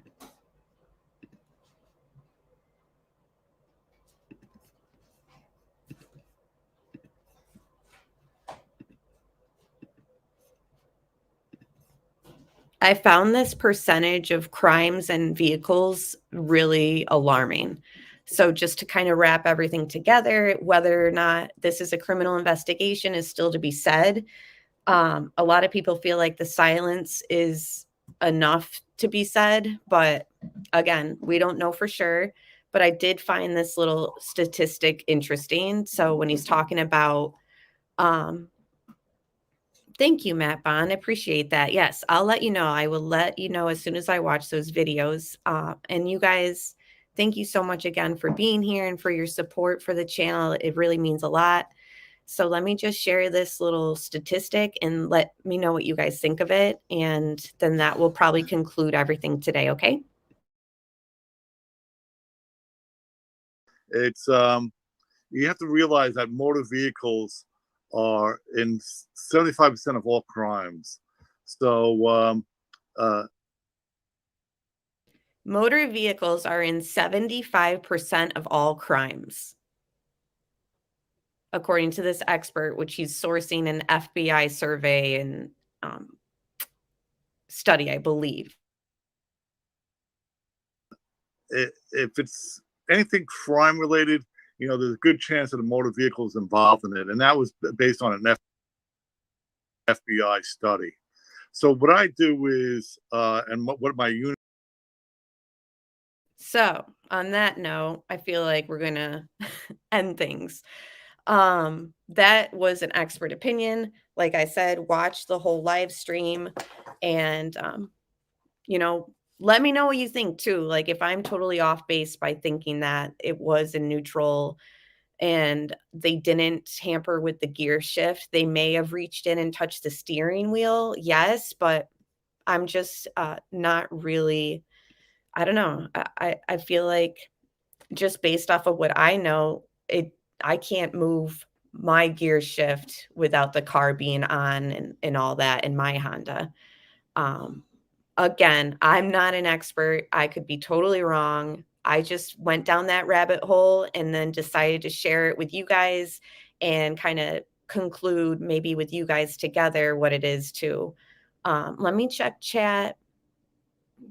I found this percentage of crimes and vehicles really alarming. So just to kind of wrap everything together, whether or not this is a criminal investigation is still to be said. A lot of people feel like the silence is enough to be said, but again, we don't know for sure. But I did find this little statistic interesting. So when he's talking about thank you, Matt Bond. I appreciate that. Yes, I'll let you know. I will let you know as soon as I watch those videos. And you guys, thank you so much again for being here and for your support for the channel. It really means a lot. So let me just share this little statistic and let me know what you guys think of it. And then that will probably conclude everything today, okay? It's you have to realize that motor vehicles are in 75% of all crimes. So motor vehicles are in 75% of all crimes, according to this expert, which he's sourcing an FBI survey and study, I believe. If it's anything crime related, there's a good chance that a motor vehicle is involved in it. And that was based on an FBI study. So what I do is, and what my unit. So on that note, I feel like we're going to end things. That was an expert opinion. Like I said, watch the whole live stream and, let me know what you think too. Like if I'm totally off base by thinking that it was in neutral and they didn't tamper with the gear shift, they may have reached in and touched the steering wheel. Yes, but I'm just not really, I don't know. I feel like just based off of what I know, I can't move my gear shift without the car being on and all that in my Honda. Again, I'm not an expert. I could be totally wrong. I just went down that rabbit hole and then decided to share it with you guys and kind of conclude maybe with you guys together what it is too. Let me check chat.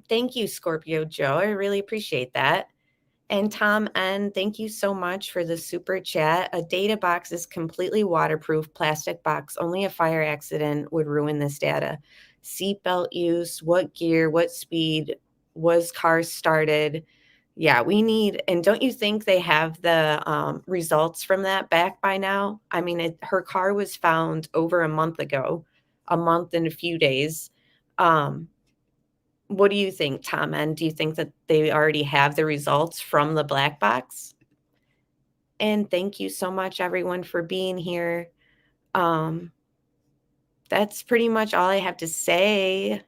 Thank you, Scorpio Joe. I really appreciate that. And Tom N, thank you so much for the super chat. A data box is completely waterproof plastic box. Only a fire accident would ruin this data. Seatbelt use, what gear, what speed, was car started? Yeah, we need, and don't you think they have the results from that back by now? I mean, her car was found over a month ago, a month and a few days. What do you think, Tom? And do you think that they already have the results from the black box? And thank you so much, everyone, for being here. That's pretty much all I have to say.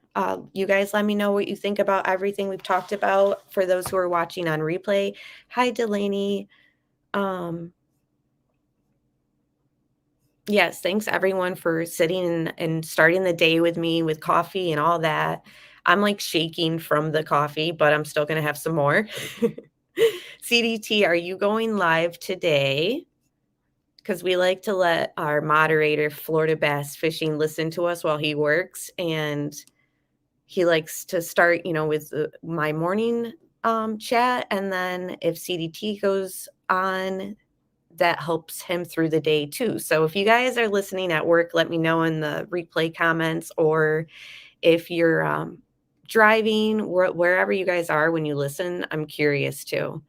You guys let me know what you think about everything we've talked about for those who are watching on replay. Hi, Delaney. Yes, thanks everyone for sitting and starting the day with me with coffee and all that. I'm like shaking from the coffee, but I'm still going to have some more. CDT, are you going live today? Because we like to let our moderator, Florida Bass Fishing, listen to us while he works. And he likes to start, with my morning chat. And then if CDT goes on, that helps him through the day too. So if you guys are listening at work, let me know in the replay comments, or if you're driving, wherever you guys are when you listen, I'm curious too.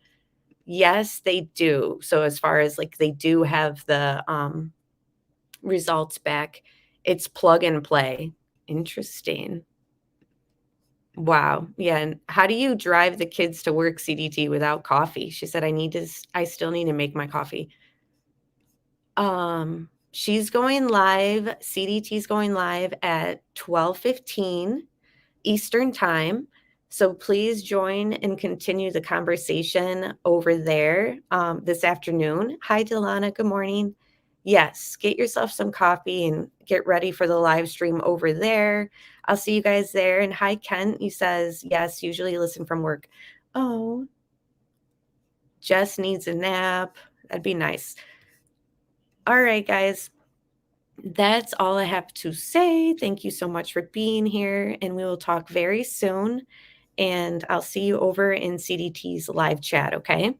Yes, they do. So as far as like they do have the results back, it's plug and play. Interesting. Wow. Yeah. And how do you drive the kids to work, CDT, without coffee? She said, I still need to make my coffee. She's going live. CDT's going live at 12:15 Eastern time. So please join and continue the conversation over there this afternoon. Hi, Delana. Good morning. Yes, get yourself some coffee and get ready for the live stream over there. I'll see you guys there. And hi, Kent. He says, yes, usually listen from work. Oh, Jess needs a nap. That'd be nice. All right, guys. That's all I have to say. Thank you so much for being here, and we will talk very soon. And I'll see you over in CDT's live chat, okay?